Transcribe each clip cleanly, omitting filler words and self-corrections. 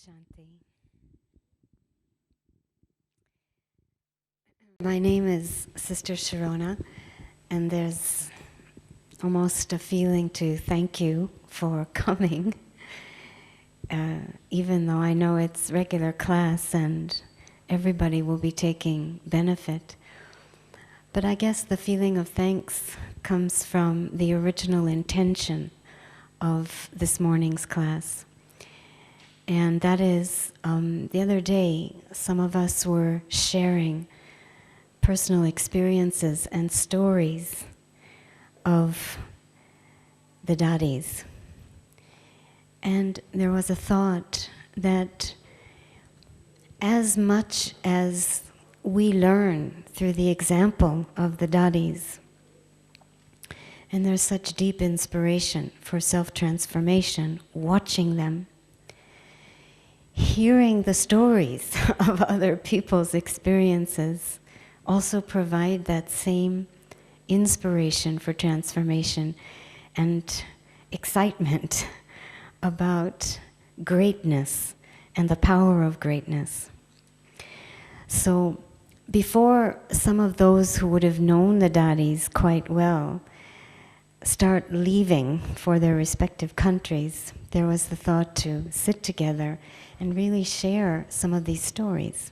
Shanti. My name is Sister Sharona, and there's almost a feeling to thank you for coming, even though I know it's regular class and everybody will be taking benefit. But I guess the feeling of thanks comes from the original intention of this morning's class. And that is, the other day, some of us were sharing personal experiences and stories of the Dadis. And there was a thought that as much as we learn through the example of the Dadis, and there's such deep inspiration for self-transformation, watching them, hearing the stories of other people's experiences also provide that same inspiration for transformation and excitement about greatness and the power of greatness. So before some of those who would have known the Dadis quite well start leaving for their respective countries, there was the thought to sit together and really share some of these stories.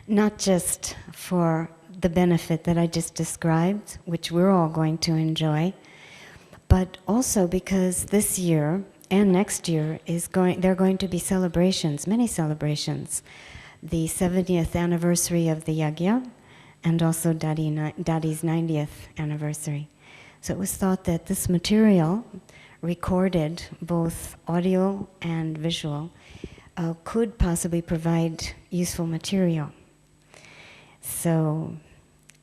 Not just for the benefit that I just described, which we're all going to enjoy, but also because this year and next year there are going to be celebrations, many celebrations. The 70th anniversary of the Yagya, and also Dadi's 90th anniversary. So it was thought that this material, recorded both audio and visual, could possibly provide useful material. So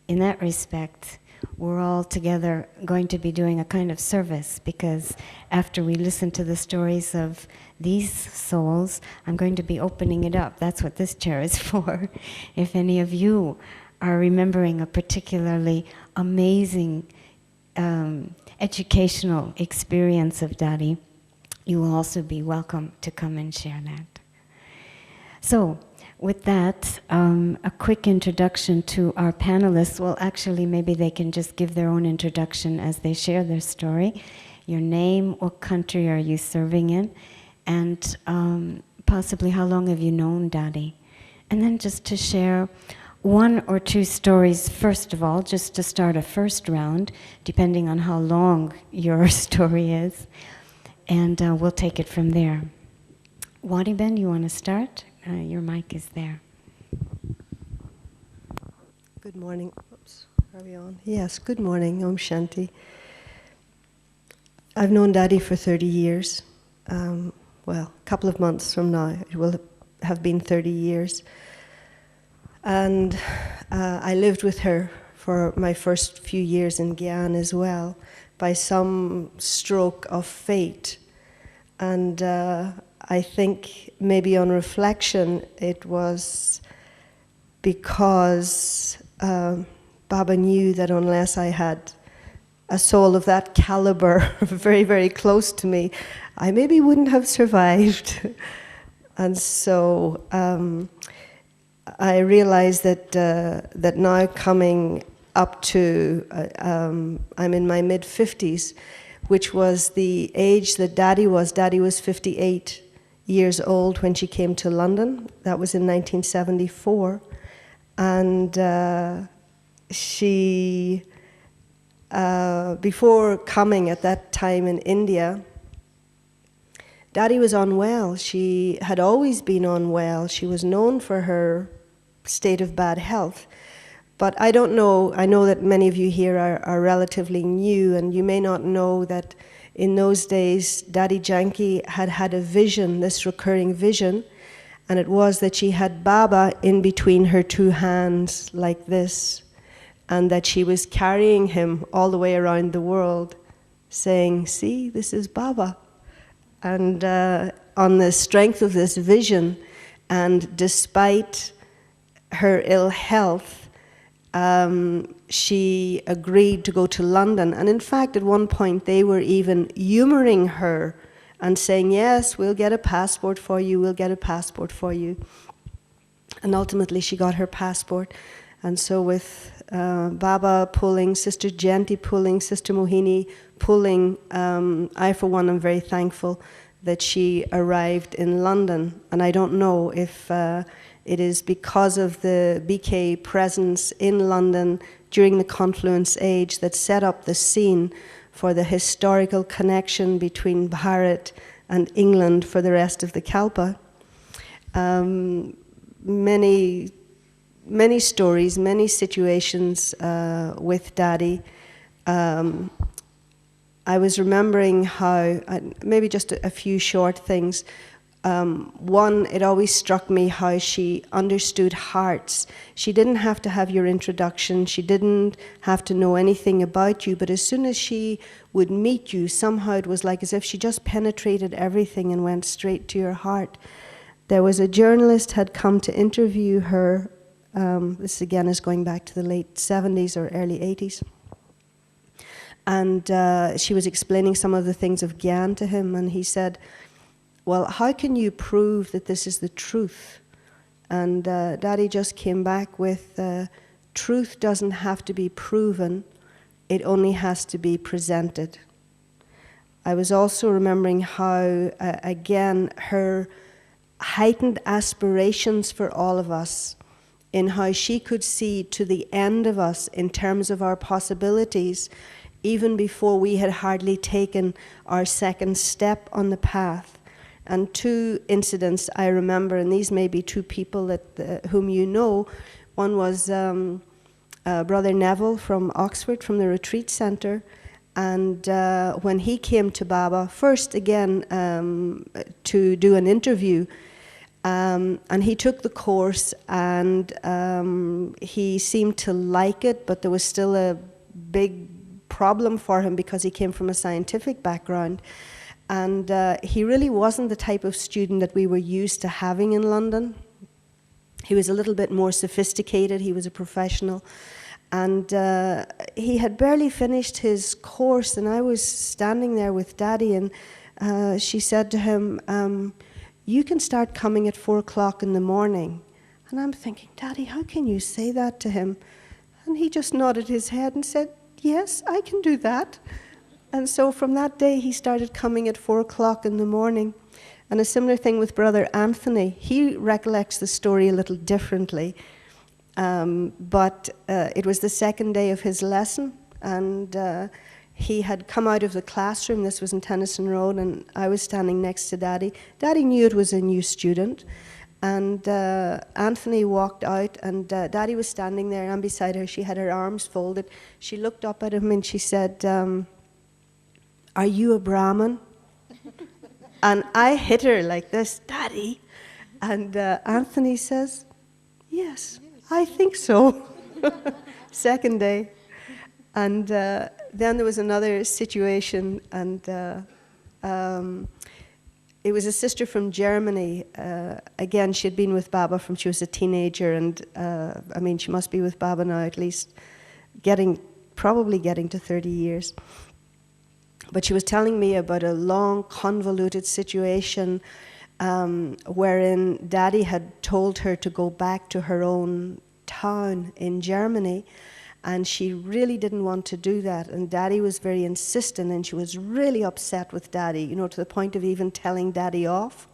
in that respect, we're all together going to be doing a kind of service, because after we listen to the stories of these souls, I'm going to be opening it up. That's what this chair is for. If any of you are remembering a particularly amazing educational experience of Dadi, you will also be welcome to come and share that. So, with that, a quick introduction to our panelists. Well, actually, maybe they can just give their own introduction as they share their story. Your name, what country are you serving in, and possibly how long have you known Dadi? And then just to share one or two stories, first of all, just to start a first round, depending on how long your story is, and we'll take it from there. Wadi Ben, you want to start? Your mic is there. Good morning. Oops, are we on? Yes, good morning. Om Shanti. I've known Dadi for 30 years. Well, a couple of months from now, it will have been 30 years. And I lived with her for my first few years in Gyan as well, by some stroke of fate. And I think maybe on reflection, it was because Baba knew that unless I had a soul of that caliber very, very close to me, I maybe wouldn't have survived. And so I realized that now coming up to, I'm in my mid-50s, which was the age that Dadi was. Dadi was 58 years old when she came to London. That was in 1974. And she, before coming at that time in India, Dadi was unwell. She had always been unwell. She was known for her state of bad health. But I don't know, I know that many of you here are relatively new, and you may not know that in those days, Dadi Janki had had a vision, this recurring vision, and it was that she had Baba in between her two hands like this, and that she was carrying him all the way around the world, saying, "See, this is Baba." And on the strength of this vision, and despite her ill health, she agreed to go to London. And in fact, at one point, they were even humoring her and saying, yes, we'll get a passport for you, we'll get a passport for you. And ultimately she got her passport. And so with Baba pulling, Sister Jenti pulling, Sister Mohini pulling, I for one am very thankful that she arrived in London. And I don't know if it is because of the BK presence in London during the Confluence Age that set up the scene for the historical connection between Bharat and England for the rest of the Kalpa. Many stories, many situations with Daddy. I was remembering how, maybe just a few short things. One, it always struck me how she understood hearts. She didn't have to have your introduction, she didn't have to know anything about you, but as soon as she would meet you, somehow it was like as if she just penetrated everything and went straight to your heart. There was a journalist had come to interview her, this again is going back to the late 70s or early 80s, and she was explaining some of the things of Gyan to him, and he said, well, how can you prove that this is the truth? And Daddy just came back with, truth doesn't have to be proven, it only has to be presented. I was also remembering how, again, her heightened aspirations for all of us, in how she could see to the end of us in terms of our possibilities, even before we had hardly taken our second step on the path. And two incidents I remember, and these may be two people that whom you know. One was Brother Neville from Oxford, from the retreat center. And when he came to Baba, first again to do an interview, and he took the course, and he seemed to like it, but there was still a big problem for him because he came from a scientific background. And he really wasn't the type of student that we were used to having in London. He was a little bit more sophisticated, he was a professional. And he had barely finished his course, and I was standing there with Daddy, and she said to him, you can start coming at 4 o'clock in the morning. And I'm thinking, Daddy, how can you say that to him? And he just nodded his head and said, yes, I can do that. And so from that day, he started coming at 4 o'clock in the morning. And a similar thing with Brother Anthony. He recollects the story a little differently. But it was the second day of his lesson, and he had come out of the classroom. This was in Tennyson Road, and I was standing next to Daddy. Daddy knew it was a new student, and Anthony walked out, and Daddy was standing there, and beside her, she had her arms folded. She looked up at him, and she said, are you a Brahmin? And I hit her like this, Daddy. And Anthony says, yes, I think so. Second day. And then there was another situation, and it was a sister from Germany. Again, she had been with Baba from she was a teenager, and I mean, she must be with Baba now at least probably getting to 30 years. But she was telling me about a long, convoluted situation wherein Daddy had told her to go back to her own town in Germany, and she really didn't want to do that. And Daddy was very insistent, and she was really upset with Daddy, you know, to the point of even telling Daddy off.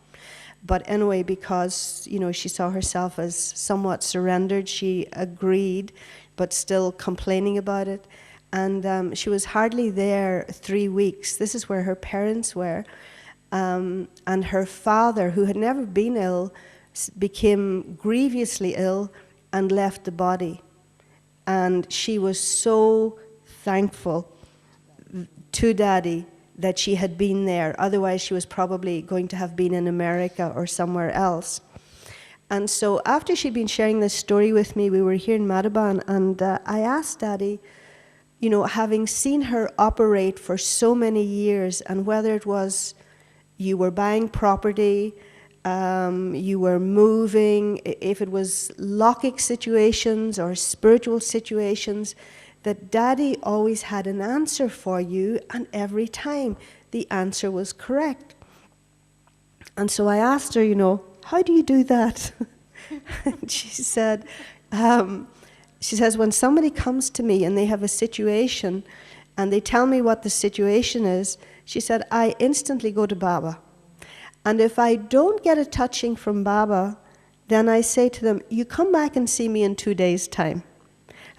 But anyway, because, you know, she saw herself as somewhat surrendered, she agreed, but still complaining about it. And she was hardly there 3 weeks. This is where her parents were. And her father, who had never been ill, became grievously ill and left the body. And she was so thankful to Daddy that she had been there. Otherwise, she was probably going to have been in America or somewhere else. And so after she'd been sharing this story with me, we were here in Madhaban, and I asked Daddy, you know, having seen her operate for so many years, and whether it was you were buying property, you were moving, if it was Lokic situations or spiritual situations, that Daddy always had an answer for you, and every time the answer was correct. And so I asked her, how do you do that? And she said, when somebody comes to me and they have a situation and they tell me what the situation is, she said, I instantly go to Baba. And if I don't get a touching from Baba, then I say to them, you come back and see me in 2 days' time.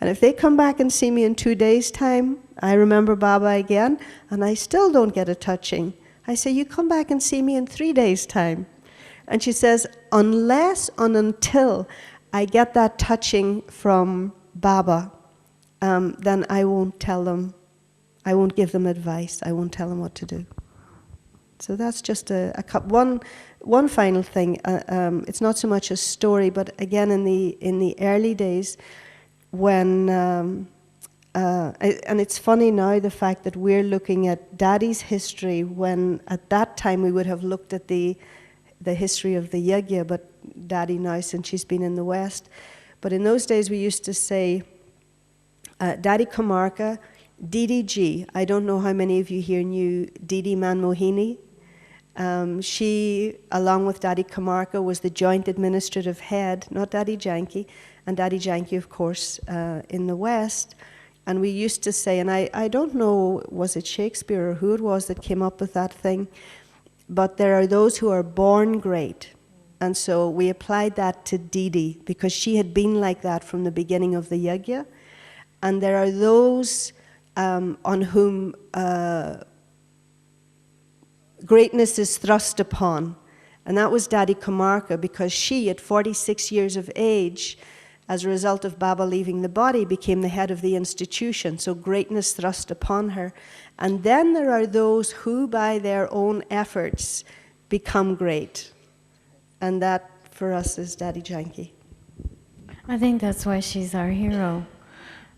And if they come back and see me in 2 days' time, I remember Baba again, and I still don't get a touching. I say, you come back and see me in 3 days' time. And she says, unless and until I get that touching from Baba, then I won't tell them, I won't give them advice, I won't tell them what to do. So that's just one final thing. It's not so much a story, but again, in the early days, when and it's funny now the fact that we're looking at Daddy's history, when at that time we would have looked at the history of the Yagya, but Daddy now, since she's been in the West. But in those days we used to say, Daddy Kamarka, DDG. I don't know how many of you here knew Didi Manmohini. She, along with Daddy Kamarka, was the joint administrative head, not Daddy Janki, and Daddy Janki, of course, in the West. And we used to say, and I don't know, was it Shakespeare or who it was that came up with that thing, but there are those who are born great. And so we applied that to Didi, because she had been like that from the beginning of the Yagya. And there are those on whom greatness is thrust upon. And that was Daddy Kamarka, because she, at 46 years of age, as a result of Baba leaving the body, became the head of the institution. So greatness thrust upon her. And then there are those who, by their own efforts, become great. And that, for us, is Daddy Janki. I think that's why she's our hero.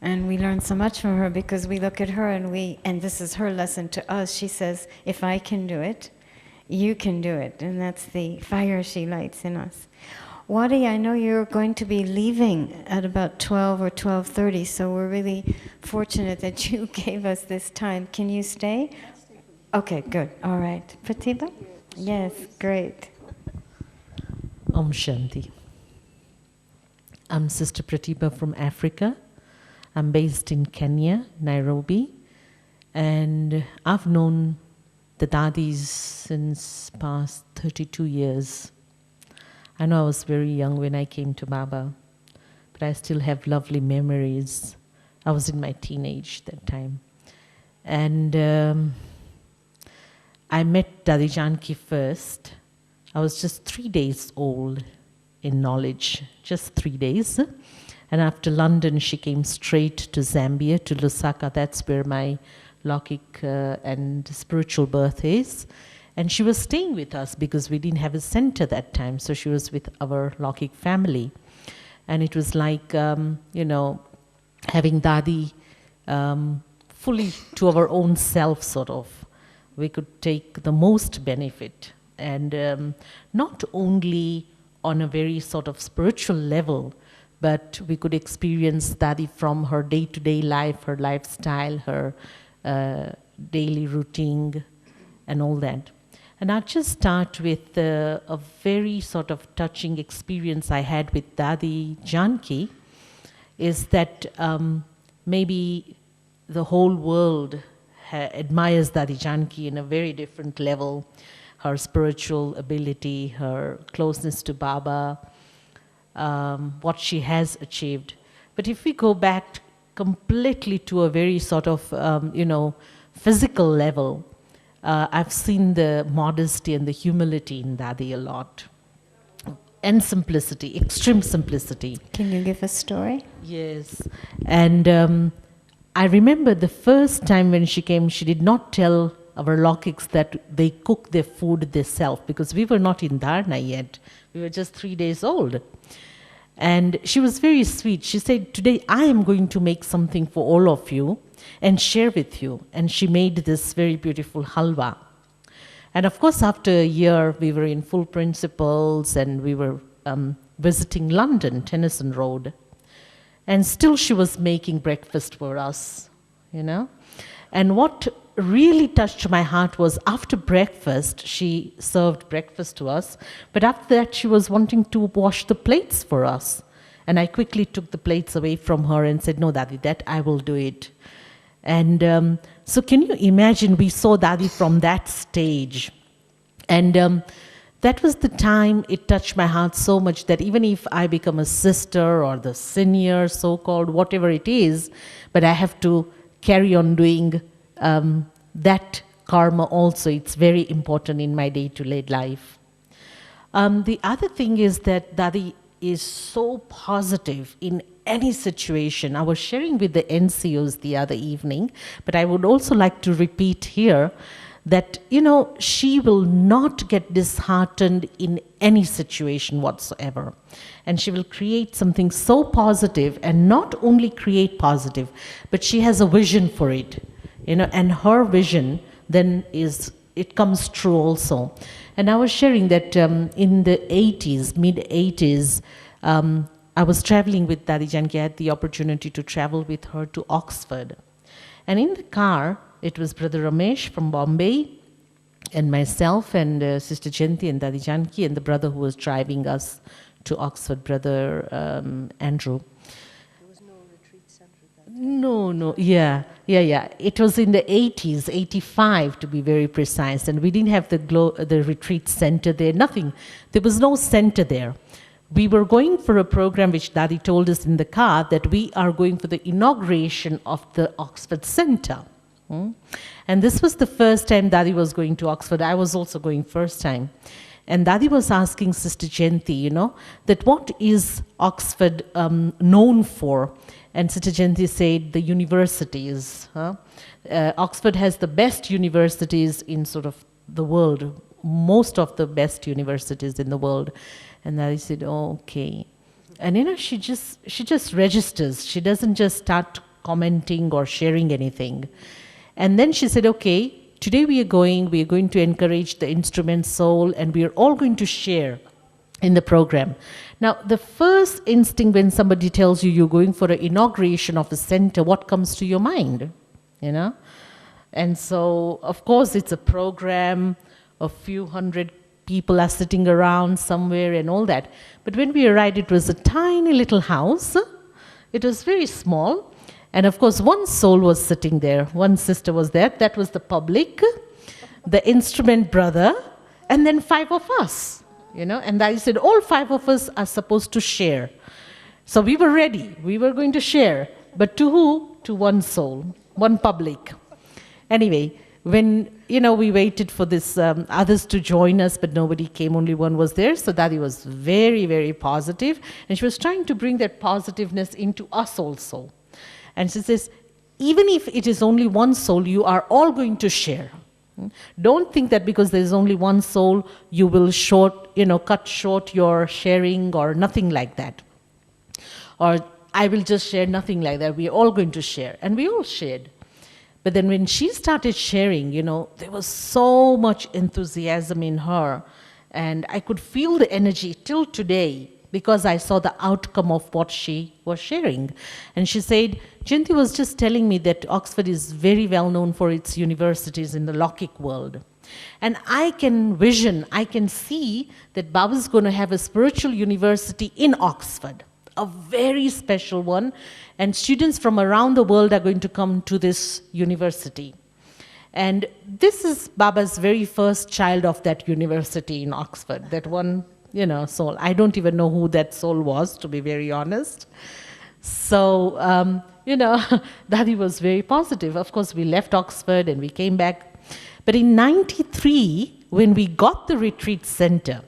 And we learn so much from her, because we look at her and this is her lesson to us. She says, if I can do it, you can do it. And that's the fire she lights in us. Wadi, I know you're going to be leaving at about 12 or 12:30, so we're really fortunate that you gave us this time. Can you stay? Okay, good. All right. Pratibha? Yes, great. Om Shanti. I'm Sister Pratibha from Africa. I'm based in Kenya, Nairobi, and I've known the Dadis since past 32 years. I know I was very young when I came to Baba, but I still have lovely memories. I was in my teenage that time. And I met Daddy Janki first. I was just 3 days old in knowledge, just 3 days. And after London, she came straight to Zambia, to Lusaka. That's where my Lokik and spiritual birth is. And she was staying with us because we didn't have a center that time. So she was with our Lokik family. And it was like, having Dadi fully to our own self, sort of. We could take the most benefit. And not only on a very sort of spiritual level, but we could experience Dadi from her day-to-day life, her lifestyle, her daily routine, and all that. And I'll just start with a very sort of touching experience I had with Daddy Janki, is that maybe the whole world admires Daddy Janki in a very different level, her spiritual ability, her closeness to Baba, what she has achieved. But if we go back completely to a very sort of, physical level, I've seen the modesty and the humility in Dadi a lot. And simplicity, extreme simplicity. Can you give a story? Yes. And I remember the first time when she came, she did not tell our Lokiks that they cook their food themselves, because we were not in Dharna yet. We were just 3 days old. And she was very sweet. She said, today I am going to make something for all of you and share with you. And she made this very beautiful halwa. And of course, after a year, we were in full principles and we were visiting London, Tennyson Road. And still she was making breakfast for us, And what really touched my heart was after breakfast, she served breakfast to us, but after that she was wanting to wash the plates for us. And I quickly took the plates away from her and said, no, Dadi, that I will do it. And so can you imagine, we saw Dadi from that stage. And that was the time it touched my heart so much that even if I become a sister or the senior, so-called, whatever it is, but I have to carry on doing that karma also. It's very important in my day-to-day life. The other thing is that Dadi is so positive in any situation. I was sharing with the NCOs the other evening, but I would also like to repeat here that, you know, she will not get disheartened in any situation whatsoever. And she will create something so positive, and not only create positive, but she has a vision for it, you know, and her vision then it comes true also. And I was sharing that in the 80s, mid-80s, I was traveling with Dadi Janki. I had the opportunity to travel with her to Oxford. And in the car, it was Brother Ramesh from Bombay, and myself, and Sister Jayanti and Dadi Janki, and the brother who was driving us to Oxford, Brother Andrew. There was no retreat center at that time. No, yeah. It was in the 80s, 85 to be very precise, and we didn't have the retreat center there, nothing. There was no center there. We were going for a program which Dadi told us in the car, that we are going for the inauguration of the Oxford Center. And this was the first time Dadi was going to Oxford. I was also going first time. And Dadi was asking Sister Jayanti, you know, that what is Oxford known for? And Sister Jayanti said the universities. Oxford has the best universities in sort of the world, most of the best universities in the world. And Dadi said, oh, okay. And you know, she just registers. She doesn't just start commenting or sharing anything. And then she said, okay, today we are going to encourage the instrument soul, and we are all going to share in the program. Now, the first instinct when somebody tells you you're going for an inauguration of a center, what comes to your mind, you know? And so, of course, it's a program, a few hundred people are sitting around somewhere and all that. But when we arrived, it was a tiny little house. It was very small. And of course, one soul was sitting there. One sister was there. That was the public, the instrument brother, and then 5 of us, you know. And I said, all 5 of us are supposed to share. So we were ready. We were going to share. But to who? To one soul, one public. Anyway, when, you know, we waited for this others to join us, but nobody came, only one was there. So Dadi was very, very positive. And she was trying to bring that positiveness into us also. And she says, even if it is only one soul, you are all going to share. Don't think that because there is only one soul, you will cut short your sharing or nothing like that. Or I will just share, nothing like that. We are all going to share. And we all shared. But then when she started sharing, you know, there was so much enthusiasm in her. And I could feel the energy till today, because I saw the outcome of what she was sharing. And she said, Jayanti was just telling me that Oxford is very well known for its universities in the Lokik world. And I can see that Baba's going to have a spiritual university in Oxford, a very special one, and students from around the world are going to come to this university. And this is Baba's very first child of that university in Oxford, that one, you know, soul. I don't even know who that soul was, to be very honest. So, you know, Dadi was very positive. Of course, we left Oxford and we came back. But in '93, when we got the retreat center,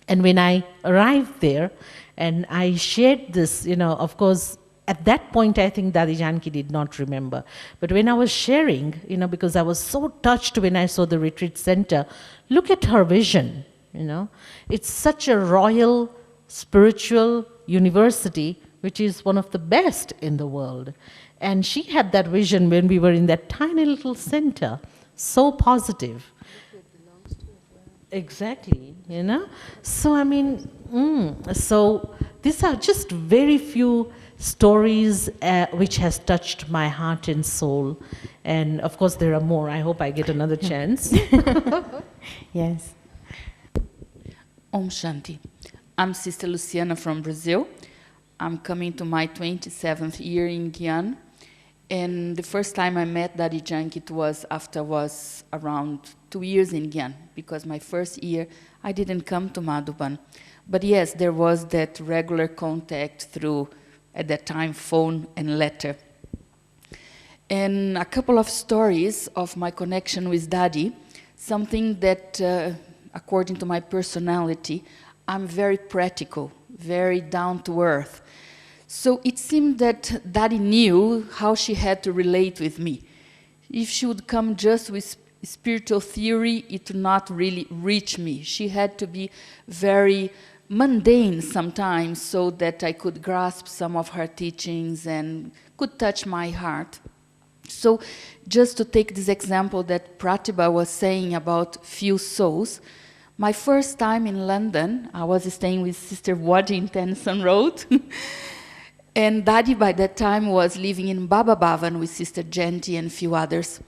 and when I arrived there, and I shared this, you know, of course, at that point, I think Dadi Janki did not remember. But when I was sharing, you know, because I was so touched when I saw the retreat center, look at her vision. You know, it's such a royal, spiritual university, which is one of the best in the world. And she had that vision when we were in that tiny little center, so positive. Exactly, you know. So I mean, so these are just very few stories which has touched my heart and soul. And of course there are more. I hope I get another chance. Yes. Om Shanti. I'm Sister Luciana from Brazil. I'm coming to my 27th year in Guyana. And the first time I met Daddy Yankee, it was after I was around 2 years in Guyana, because my first year I didn't come to Madhuban. But yes, there was that regular contact through, at that time, phone and letter. And a couple of stories of my connection with Daddy, something that, according to my personality, I'm very practical, very down to earth. So it seemed that Daddy knew how she had to relate with me. If she would come just with spiritual theory, it would not really reach me. She had to be very mundane sometimes so that I could grasp some of her teachings and could touch my heart. So just to take this example that Pratibha was saying about few souls, my first time in London, I was staying with Sister Wadi in Tennyson Road. And Daddy by that time was living in Baba Bhavan with Sister Genti and a few others.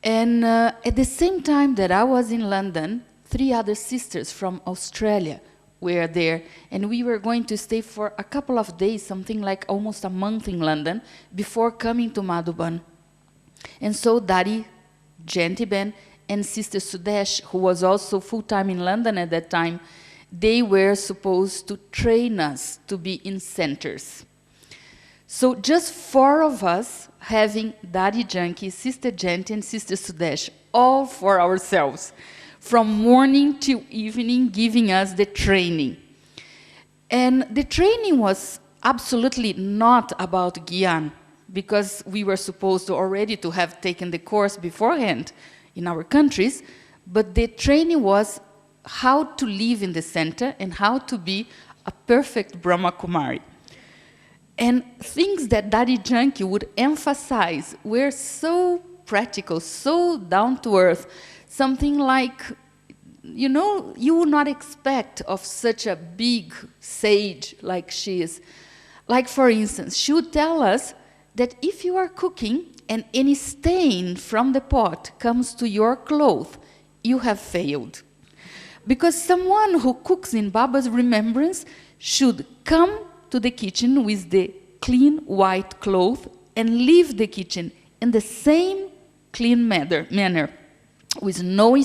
And at the same time that I was in London, 3 other sisters from Australia were there. And we were going to stay for a couple of days, something like almost a month in London, before coming to Madhuban. And so Daddy, Genti Ben, and Sister Sudesh, who was also full-time in London at that time, they were supposed to train us to be in centers. So just 4 of us having Daddy Yankee, Sister Genti, and Sister Sudesh, all for ourselves, from morning till evening, giving us the training. And the training was absolutely not about Gyan, because we were supposed to already to have taken the course beforehand in our countries, but the training was how to live in the center and how to be a perfect Brahma Kumari. And things that Daddy Yankee would emphasize were so practical, so down to earth, something like, you know, you would not expect of such a big sage like she is. Like, for instance, she would tell us that if you are cooking and any stain from the pot comes to your cloth, you have failed. Because someone who cooks in Baba's remembrance should come to the kitchen with the clean white cloth and leave the kitchen in the same clean manner, with no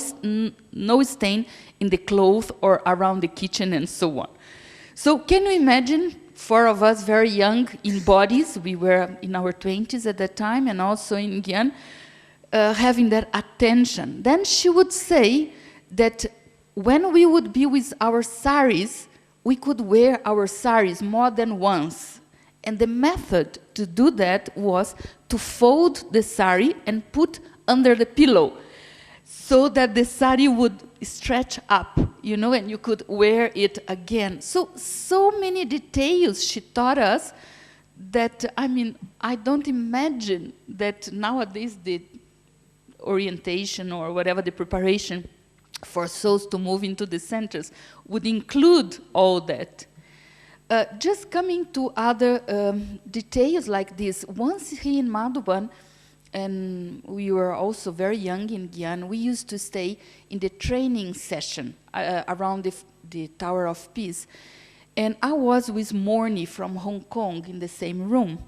stain in the cloth or around the kitchen and so on. So can you imagine 4 of us very young in bodies, we were in our 20s at that time, and also in Gyan, having that attention. Then she would say that when we would be with our saris, we could wear our saris more than once. And the method to do that was to fold the sari and put under the pillow so that the sari would stretch up, you know, and you could wear it again. So many details she taught us that, I mean, I don't imagine that nowadays the orientation or whatever the preparation for souls to move into the centers would include all that. Just coming to other details like this, once here in Madhuban, and we were also very young in Gyan, we used to stay in the training session around the Tower of Peace. And I was with Morni from Hong Kong in the same room.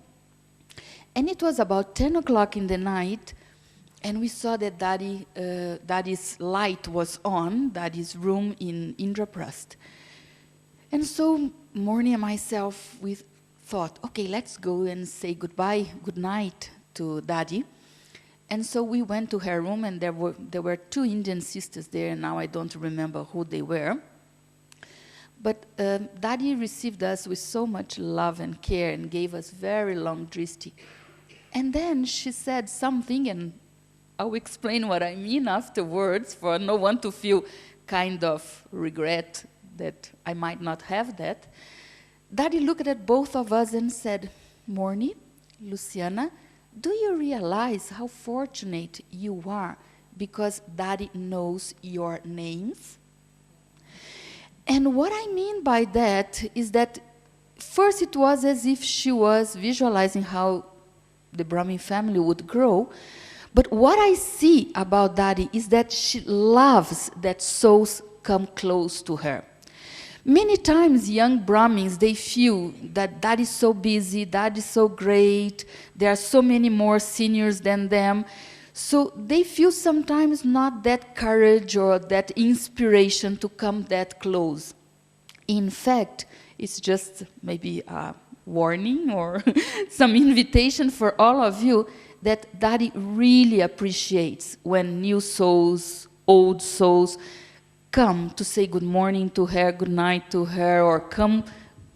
And it was about 10 o'clock in the night, and we saw that Daddy's light was on, Daddy's room in Indraprasth. And so Morni and myself, we thought, okay, let's go and say goodbye, good night to Daddy. And so we went to her room, and there were 2 Indian sisters there, and now I don't remember who they were. But Daddy received us with so much love and care and gave us very long dristi. And then she said something, and I'll explain what I mean afterwards for no one to feel kind of regret that I might not have that. Daddy looked at both of us and said, Morni, Luciana, do you realize how fortunate you are because Daddy knows your names? And what I mean by that is that first it was as if she was visualizing how the Brahmin family would grow. But what I see about Daddy is that she loves that souls come close to her. Many times young Brahmins, they feel that Daddy is so busy, Daddy is so great, there are so many more seniors than them. So they feel sometimes not that courage or that inspiration to come that close. In fact, it's just maybe a warning or some invitation for all of you that Daddy really appreciates when new souls, old souls, come to say good morning to her, good night to her, or come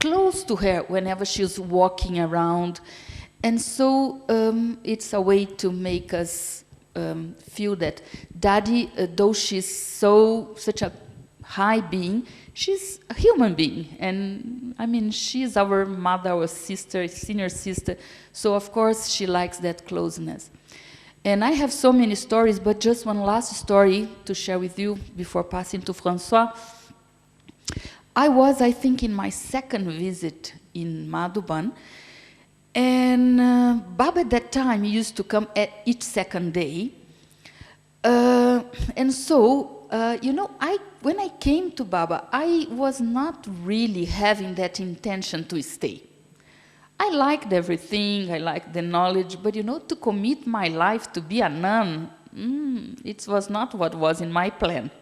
close to her whenever she's walking around. And so it's a way to make us feel that Daddy, though she's such a high being, she's a human being. And I mean, she's our mother, our sister, senior sister. So of course she likes that closeness. And I have so many stories, but just one last story to share with you before passing to Fransua. I was, I think, in my second visit in Madhuban, and Baba at that time used to come at each second day. And so, you know, when I came to Baba, I was not really having that intention to stay. I liked everything, I liked the knowledge, but you know, to commit my life to be a nun, it was not what was in my plan.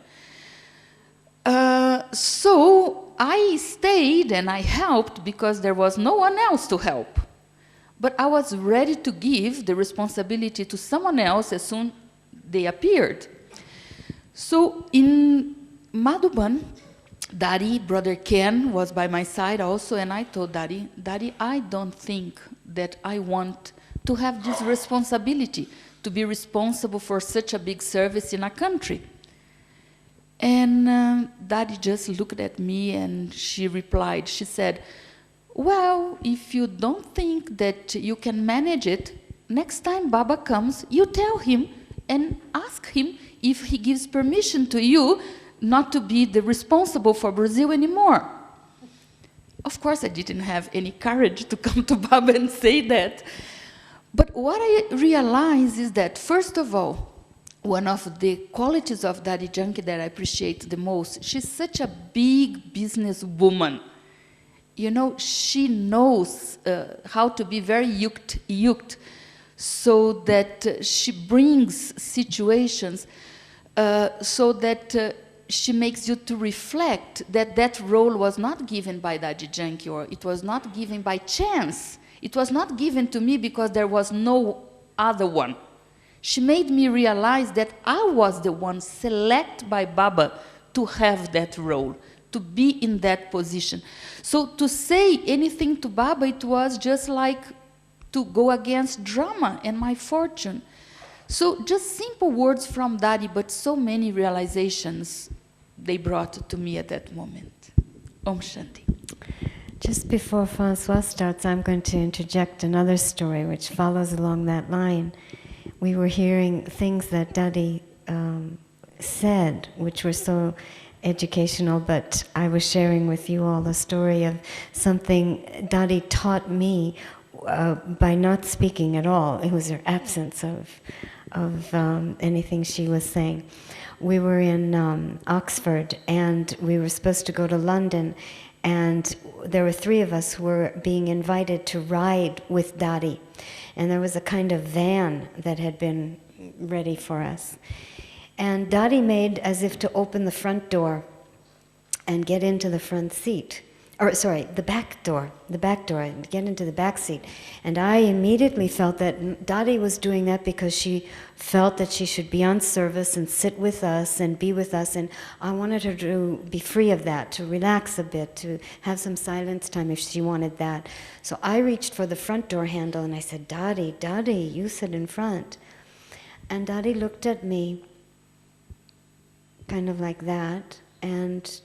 So I stayed and I helped because there was no one else to help. But I was ready to give the responsibility to someone else as soon they appeared. So in Madhuban, Daddy, Brother Ken, was by my side also, and I told Daddy, Daddy, I don't think that I want to have this responsibility, to be responsible for such a big service in a country. And Daddy just looked at me and she replied, she said, well, if you don't think that you can manage it, next time Baba comes, you tell him and ask him if he gives permission to you not to be the responsible for Brazil anymore. Of course, I didn't have any courage to come to Baba and say that. But what I realized is that, first of all, one of the qualities of Daddy Janki that I appreciate the most, she's such a big business woman. You know, she knows how to be very yuked, so that she brings situations so that she makes you to reflect that that role was not given by Daddy Janki, or it was not given by chance. It was not given to me because there was no other one. She made me realize that I was the one selected by Baba to have that role, to be in that position. So to say anything to Baba, it was just like to go against drama and my fortune. So just simple words from Daddy, but so many realizations they brought to me at that moment. Om Shanti. Just before Fransua starts, I'm going to interject another story which follows along that line. We were hearing things that Daddy said, which were so educational, but I was sharing with you all the story of something Daddy taught me by not speaking at all. It was her absence of anything she was saying. We were in Oxford, and we were supposed to go to London, and there were 3 of us who were being invited to ride with Daddy. And there was a kind of van that had been ready for us. And Daddy made as if to open the front door and get into the front seat. Or sorry, the back door, and get into the back seat. And I immediately felt that Daddy was doing that because she felt that she should be on service and sit with us and be with us. And I wanted her to be free of that, to relax a bit, to have some silence time if she wanted that. So I reached for the front door handle and I said, Daddy, you sit in front. And Daddy looked at me kind of like that and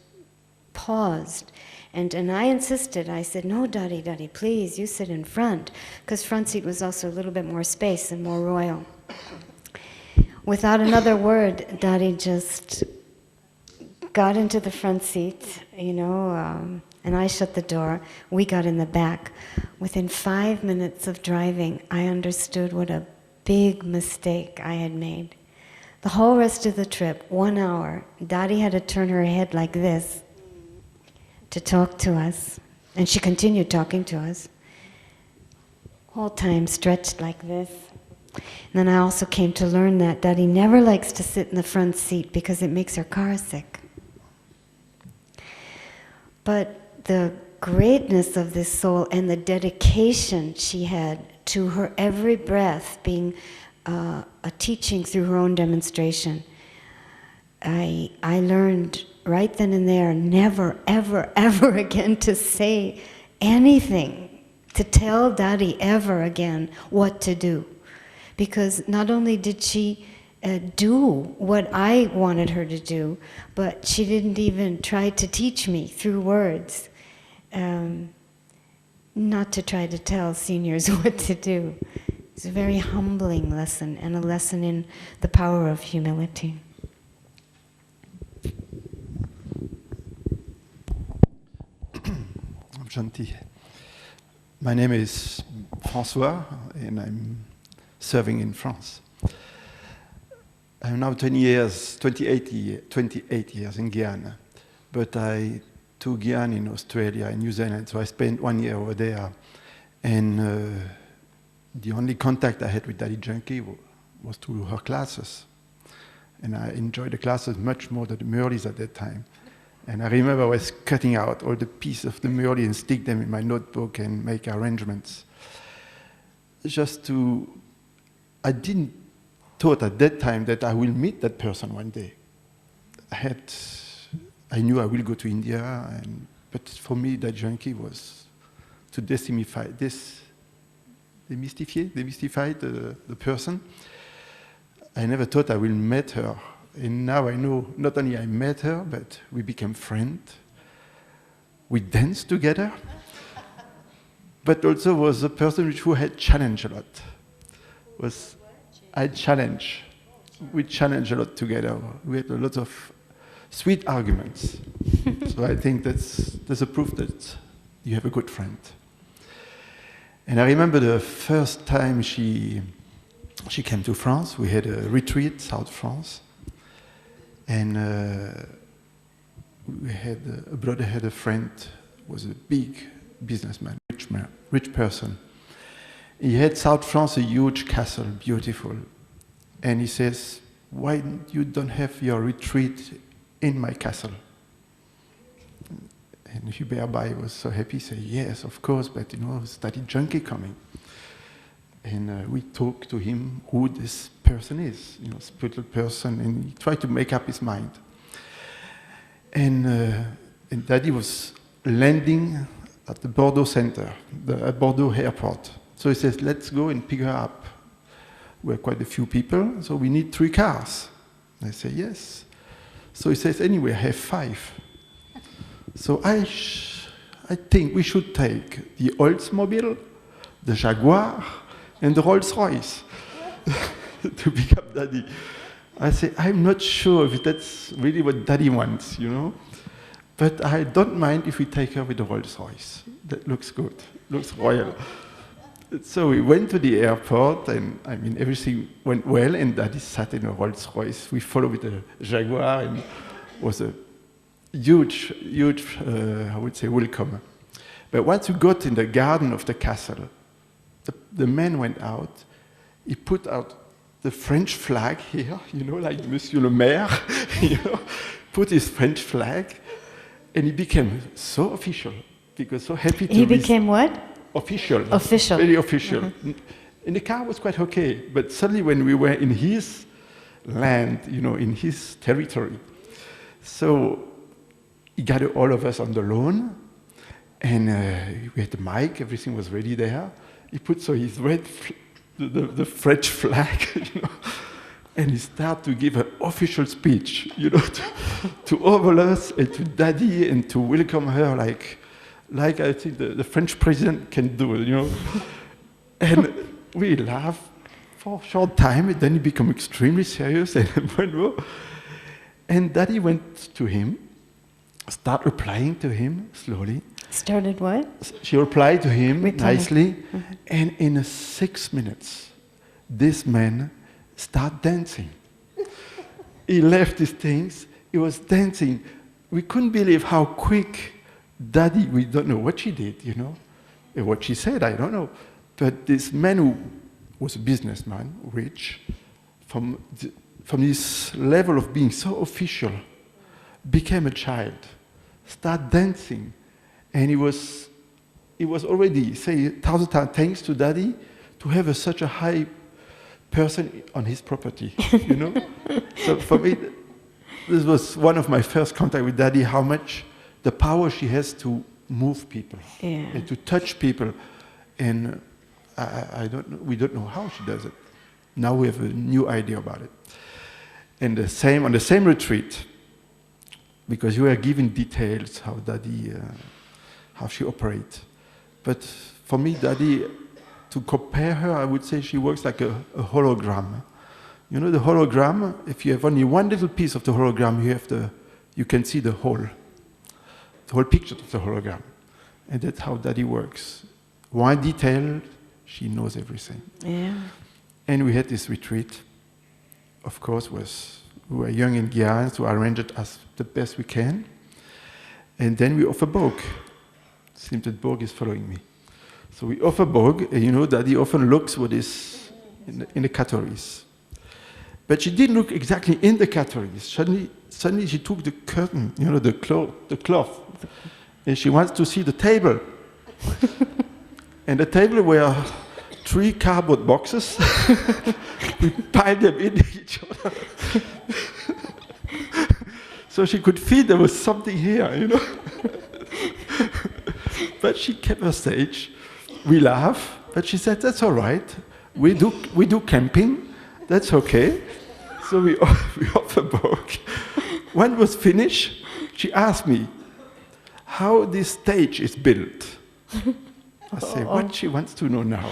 paused. And I insisted. I said, no, Daddy, please, you sit in front. Because front seat was also a little bit more space and more royal. Without another word, Daddy just got into the front seat, you know, And I shut the door. We got in the back. Within 5 minutes of driving, I understood what a big mistake I had made. The whole rest of the trip, 1 hour, Daddy had to turn her head like this to talk to us. And she continued talking to us. Whole time stretched like this. And then I also came to learn that Daddy never likes to sit in the front seat because it makes her car sick. But the greatness of this soul and the dedication she had to her every breath being a teaching through her own demonstration, I learned right then and there never, ever, ever again to say anything, to tell Daddy ever again what to do. Because not only did she do what I wanted her to do, but she didn't even try to teach me through words. Not to try to tell seniors what to do. It's a very humbling lesson and a lesson in the power of humility. Gentil. My name is Fransua and I'm serving in France. I'm now 28 years in Guyana, but I took Guyana in Australia and New Zealand, so I spent 1 year over there. And the only contact I had with Daddy Junkie was through her classes. And I enjoyed the classes much more than the Murlis at that time. And I remember I was cutting out all the pieces of the Murli and stick them in my notebook and make arrangements. I didn't thought at that time that I will meet that person one day. I knew I will go to India, but for me, that junkie was to demystify the person. I never thought I will meet her. And now I know not only I met her, but we became friends. We danced together, but also was a person who had challenged a lot. We challenged a lot together. We had a lot of sweet arguments. So I think that's a proof that you have a good friend. And I remember the first time she came to France. We had a retreat, South France. And a brother had a friend, was a big businessman, rich person. He had South France, a huge castle, beautiful. And he says, why you don't have your retreat in my castle? And Hubert Bay was so happy, he said, yes, of course, but it's Daddy Junkie coming. And we talked to him who this person is, spiritual person, and he tried to make up his mind. And Daddy was landing at the Bordeaux center, at Bordeaux airport. So he says, let's go and pick her up. We're quite a few people, so we need 3 cars. I say, yes. So he says, anyway, I have 5. So I think we should take the Oldsmobile, the Jaguar, and the Rolls-Royce to pick up Daddy. I say, I'm not sure if that's really what Daddy wants, But I don't mind if we take her with the Rolls-Royce. That looks good, looks royal. So we went to the airport, and everything went well, and Daddy sat in a Rolls-Royce. We followed with a Jaguar, and it was a huge, I would say, welcome. But once we got in the garden of the castle, the man went out. He put out the French flag here, like Monsieur le Maire, put his French flag, and he became so official, because so happy to He became what? Official. Official. Very official. Mm-hmm. And the car was quite okay, but suddenly when we were in his land, in his territory, so he gathered all of us on the lawn, and we had the mic, everything was ready there. He put his the French flag, and he started to give an official speech, to all of us and to Daddy and to welcome her like I think the French president can do, And we laughed for a short time, and then he became extremely serious and Daddy went to him, start replying to him slowly. Started what? She replied to him Replying. nicely, and in 6 minutes, this man started dancing. He left his things, he was dancing. We couldn't believe how quick Daddy, we don't know what she did, you know, what she said, I don't know. But this man who was a businessman, rich, from this level of being so official, became a child, started dancing, and he was already, say 1,000 times thanks to Daddy to have such a high person on his property, you know? So for me, this was one of my first contact with Daddy, how much the power she has to move people, and to touch people, and we don't know how she does it. Now we have a new idea about it. And on the same retreat, because you were giving details how Daddy, how she operates. But for me, Daddy, to compare her, I would say she works like a hologram. You know the hologram? If you have only one little piece of the hologram, you can see the whole picture of the hologram. And that's how Daddy works. One detail, she knows everything. Yeah. And we had this retreat. Of course, we were young in Guyana, so arranged it as the best we can. And then we offer Bog. It seems that Bog is following me. So we offer Bog, and you know, Daddy often looks what is in the catteries. But she didn't look exactly in the catteries. Suddenly she took the curtain, you know, the cloth, and she wants to see the table. And the table were 3 cardboard boxes. We piled them in each other. So she could feel there was something here, you know. But she kept her stage. We laugh, but she said, that's all right. We do camping, that's okay. So we offer Bog. When it was finished, she asked me how this stage is built. I say, what she wants to know now.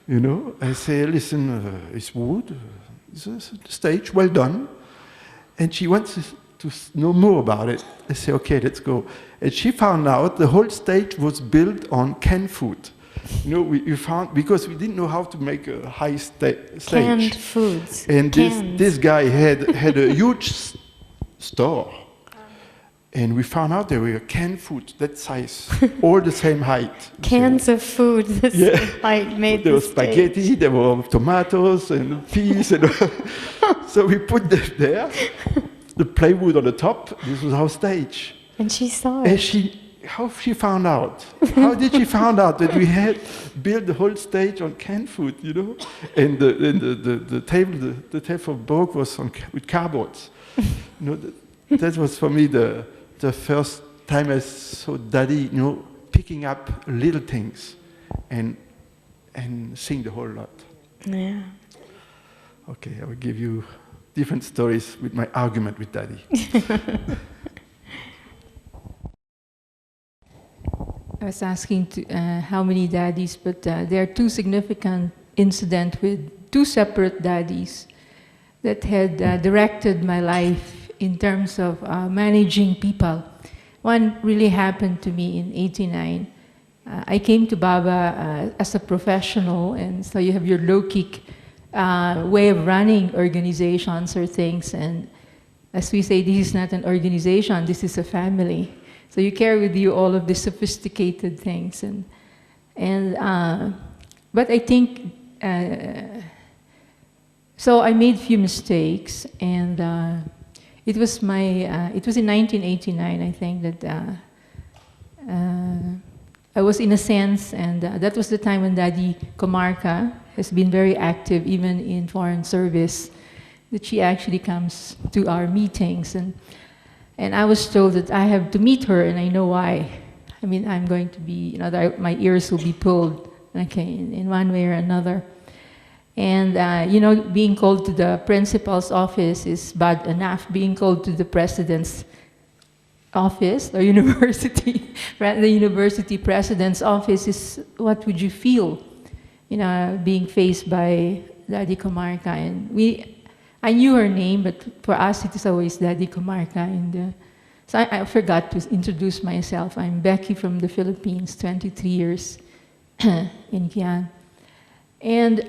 You know, I say, listen, it's wood, it's a stage, well done. And she wants to know more about it. I say, okay, let's go. And she found out the whole stage was built on canned food. You know, we found, because we didn't know how to make a high stage. Canned foods. And this guy had a huge store. And we found out there were canned food, that size, all the same height. Cans of food, the same height made there the was spaghetti, there were tomatoes and peas. And so we put them there, the plywood on the top. This was our stage. And she saw it. And how she found out? How did she find out that we had built the whole stage on canned food, you know? And the table for Bog was with cardboards. You know, that was for me the first time I saw Daddy, you know, picking up little things and seeing the whole lot. Yeah. Okay, I will give you different stories with my argument with Daddy. I was asking how many daddies, but there are 2 significant incidents with 2 separate daddies that had directed my life in terms of managing people. One really happened to me in '89. I came to Baba as a professional, and so you have your low-kick way of running organizations or things, and as we say, this is not an organization, this is a family. So you carry with you all of the sophisticated things, but I think so. I made a few mistakes, and it was in 1989, I think, that I was in a sense, and that was the time when Daddy Comarca has been very active, even in foreign service, that she actually comes to our meetings, and I was told that I have to meet her, and I know why. I mean, I'm going to be, you know, my ears will be pulled, okay, in one way or another. And, you know, being called to the principal's office is bad enough. Being called to the president's office or university, the university president's office is, what would you feel, you know, being faced by Daddy Comarca? And I knew her name, but for us it is always Daddy Comarca. And So I forgot to introduce myself. I'm Backy from the Philippines, 23 years in Gian. And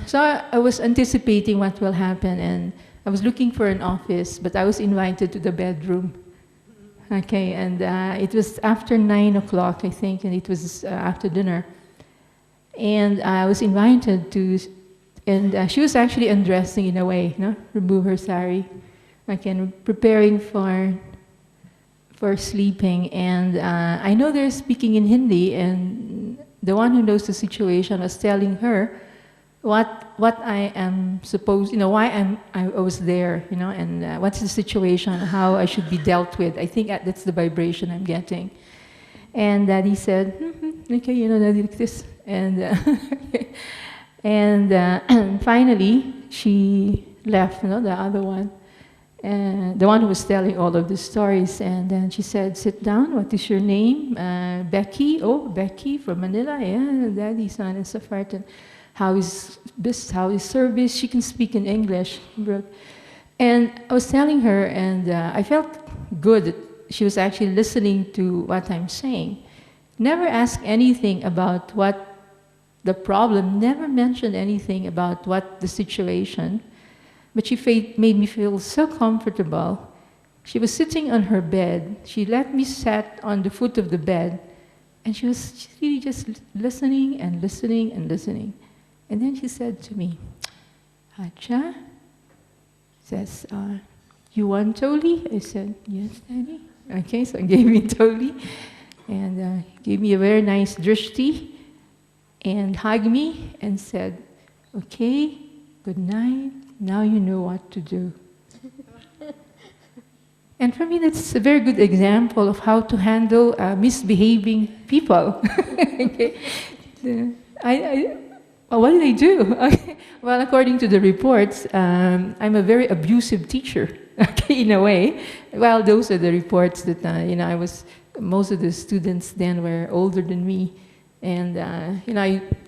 so I was anticipating what will happen, and I was looking for an office, but I was invited to the bedroom. Okay, and it was after 9 o'clock, I think, and it was after dinner. And I was invited to, and she was actually undressing in a way, remove her sari, and preparing for sleeping. And I know they're speaking in Hindi, and the one who knows the situation was telling her what I am supposed, why I was there, and what's the situation, how I should be dealt with. I think that's the vibration I'm getting. And Daddy said, okay, Daddy, like this. And and finally she left, the other one, and the one who was telling all of the stories. And then she said, sit down, what is your name? Backy. Oh, Backy from Manila. Yeah, Daddy, son, and so forth. And how is service? She can speak in English. And I was telling her, and I felt good that she was actually listening to what I'm saying. Never asked anything about what the problem, never mentioned anything about what the situation, but she made me feel so comfortable. She was sitting on her bed. She let me sit on the foot of the bed, and she was really just listening and listening and listening. And then she said to me, Acha, says, you want Toli? I said, yes, Daddy. Okay, so I gave me Toli, and gave me a very nice drishti, and hugged me and said, okay, good night, now you know what to do. And for me, that's a very good example of how to handle misbehaving people. Okay. Well, what did I do? Okay. Well, according to the reports, I'm a very abusive teacher, okay, in a way. Well, those are the reports that, most of the students then were older than me. And,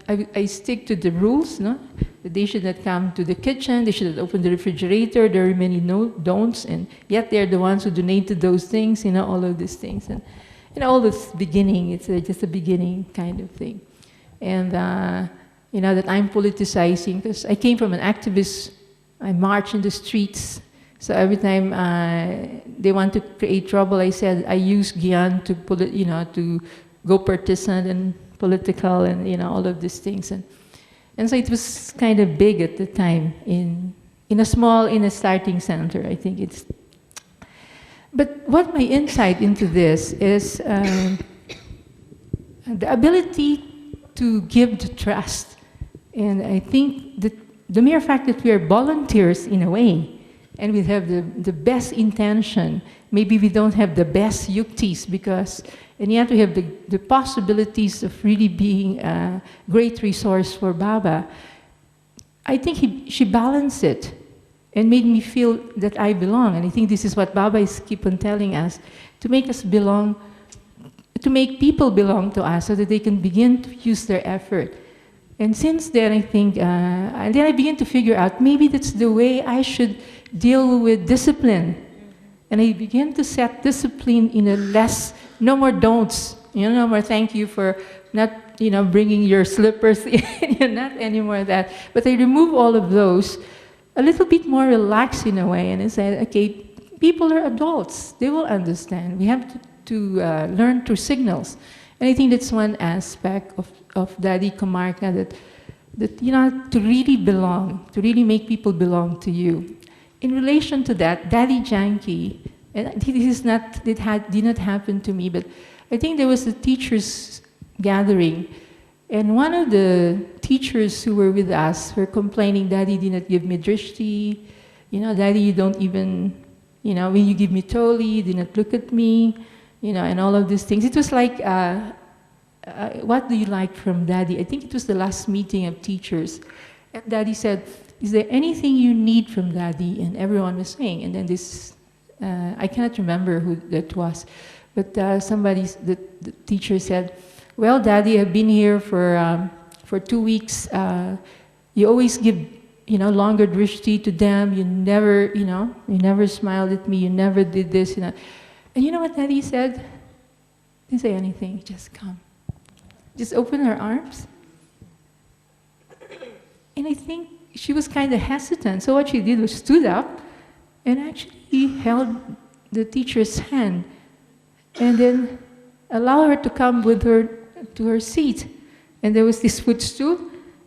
I stick to the rules, that they should not come to the kitchen, they should not open the refrigerator, there are many don'ts, and yet they're the ones who donated those things, all of these things. And, all this beginning, it's just a beginning kind of thing. And, that I'm politicizing, because I came from an activist, I march in the streets, so every time they want to create trouble, I said, I use Gian to to go partisan and political and all of these things, and so it was kind of big at the time in a starting center. I think it's. But what my insight into this is the ability to give the trust, and I think that the mere fact that we are volunteers in a way, and we have the best intention. Maybe we don't have the best yuktis and yet we have the possibilities of really being a great resource for Baba. I think she balanced it and made me feel that I belong. And I think this is what Baba is keep on telling us, to make us belong, to make people belong to us so that they can begin to use their effort. And since then, I think, and then I began to figure out, maybe that's the way I should deal with discipline. And I began to set discipline in no more don'ts, no more thank you for not, bringing your slippers in, not anymore that. But I remove all of those, a little bit more relaxed in a way, and I said, okay, people are adults, they will understand. We have to learn through signals. And I think that's one aspect of Daddy Comarca, that to really belong, to really make people belong to you. In relation to that, Daddy Janki, and this did not happen to me, but I think there was a teachers' gathering, and one of the teachers who were with us were complaining, Daddy did not give me drishti, Daddy, you don't even, when you give me toli, you did not look at me, and all of these things. It was like, what do you like from Daddy? I think it was the last meeting of teachers. And Daddy said, is there anything you need from Daddy? And everyone was saying, and then this, I cannot remember who that was, but the teacher said, well, Daddy, I've been here for 2 weeks. You always give, longer drishti to them. You never, you never smiled at me. You never did this, And you know what Daddy said? Didn't say anything, just come. Just open her arms. And I think she was kind of hesitant. So what she did was stood up and actually held the teacher's hand and then allow her to come with her to her seat. And there was this footstool,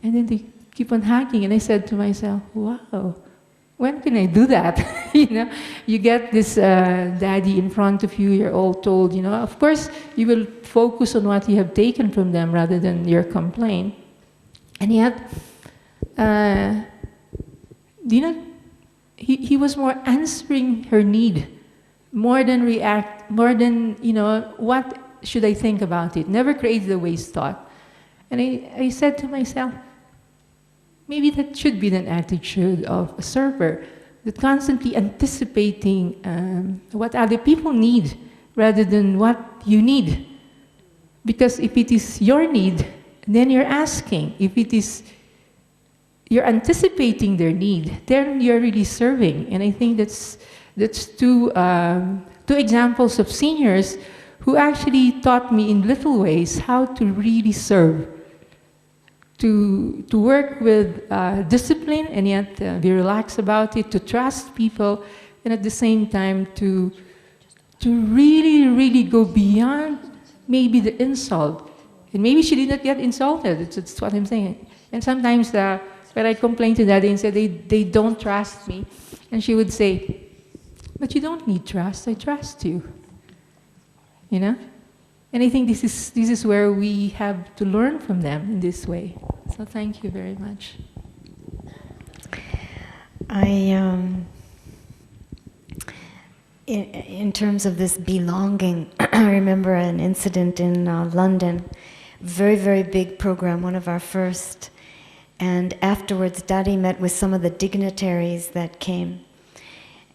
and then they keep on hugging. And I said to myself, wow, when can I do that? You know, you get this daddy in front of you, you're all told, you know, of course you will focus on what you have taken from them rather than your complaint. And yet, you know, he was more answering her need, more than react, more than, you know, what should I think about it? Never created a waste thought. And I said to myself, maybe that should be an attitude of a server, that constantly anticipating what other people need rather than what you need. Because if it is your need, then you're asking. If it is you're anticipating their need, then you're really serving. And I think that's two examples of seniors who actually taught me in little ways how to really serve, to work with discipline and yet be relaxed about it, to trust people, and at the same time to really, really go beyond maybe the insult. And maybe she did not get insulted, that's what I'm saying. And sometimes when I complained to Daddy and said they don't trust me, and she would say, but you don't need trust, I trust you. You know? And I think this is where we have to learn from them in this way. So thank you very much. In terms of this belonging, I remember an incident in London, very, very big program, one of our first. And afterwards, Daddy met with some of the dignitaries that came.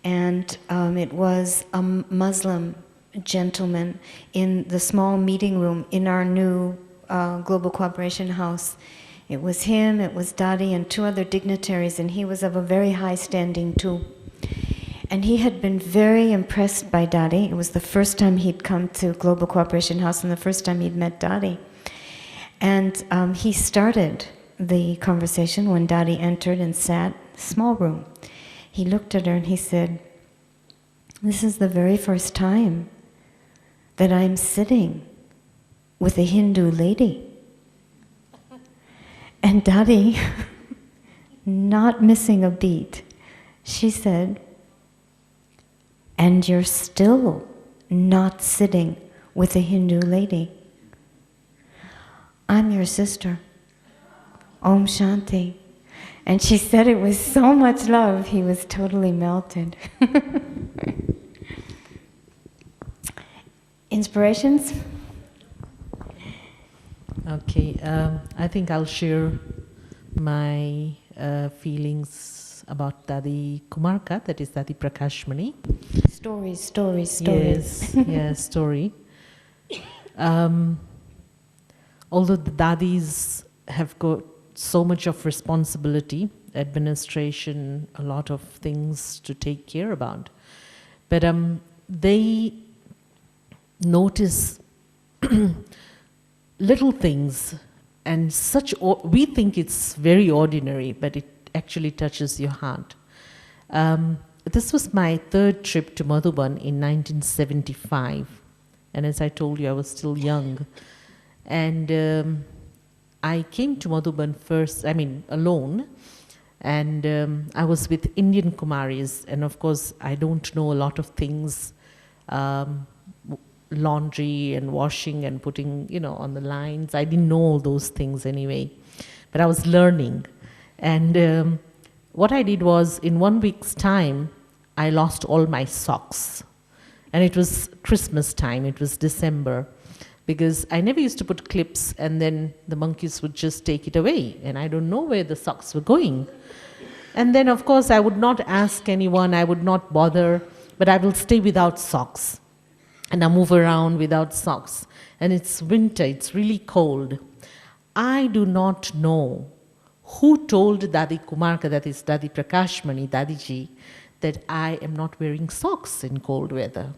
And it was a Muslim gentleman in the small meeting room in our new Global Cooperation House. It was him, it was Daddy, and two other dignitaries, and he was of a very high standing too. And he had been very impressed by Daddy. It was the first time he'd come to Global Cooperation House and the first time he'd met Daddy. And he started the conversation when Daddy entered and sat, small room. He looked at her and he said, "This is the very first time that I'm sitting with a Hindu lady." And Daddy, not missing a beat, she said, "And you're still not sitting with a Hindu lady. I'm your sister. Om Shanti." And she said it with so much love, he was totally melted. Inspirations? Okay, I think I'll share my feelings about Dadi Kumarka, that is Dadi Prakashmani. Stories. Yes, yes, story. Although the Dadis have got so much of responsibility, administration, a lot of things to take care about, but they notice little things, and we think it's very ordinary, but it actually touches your heart. This was my third trip to Madhuban in 1975, and as I told you, I was still young, and I came to Madhuban first, alone, and I was with Indian Kumaris, and of course I don't know a lot of things, laundry and washing and putting, on the lines. I didn't know all those things anyway, but I was learning. And what I did was, in 1 week's time, I lost all my socks. And it was Christmas time, it was December, because I never used to put clips and then the monkeys would just take it away, and I don't know where the socks were going. And then, of course, I would not ask anyone, I would not bother, but I will stay without socks. And I move around without socks. And it's winter, it's really cold. I do not know who told Dadi Kumarka, that is Dadi Prakashmani, Dadiji, that I am not wearing socks in cold weather.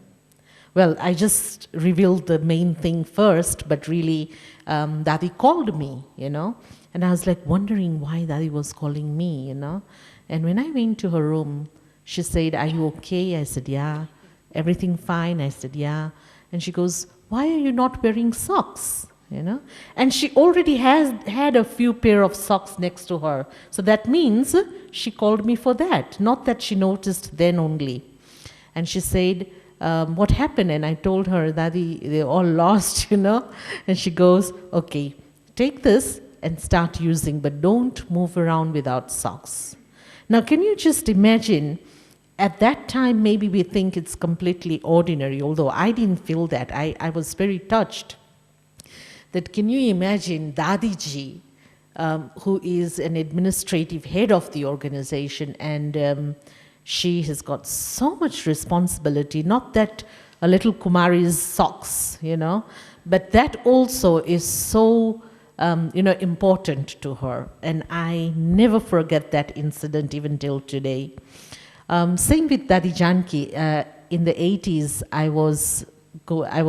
Well, I just revealed the main thing first, but really, Dadi called me, you know. And I was like wondering why Dadi was calling me, you know. And when I went to her room, she said, "Are you okay?" I said, "Yeah." "Everything fine?" I said, "Yeah." And she goes, "Why are you not wearing socks?" You know, and she already has had a few pair of socks next to her. So that means she called me for that, not that she noticed then only. And she said, "What happened?" And I told her, "Dadi, they're all lost," you know. And she goes, "Okay, take this and start using, but don't move around without socks." Now, can you just imagine, at that time, maybe we think it's completely ordinary, although I didn't feel that. I was very touched. That can you imagine Dadiji, who is an administrative head of the organization, and she has got so much responsibility, not that a little Kumari's socks, you know, but that also is so, you know, important to her. And I never forget that incident even till today. Same with Dadi Janki. In the 80s, I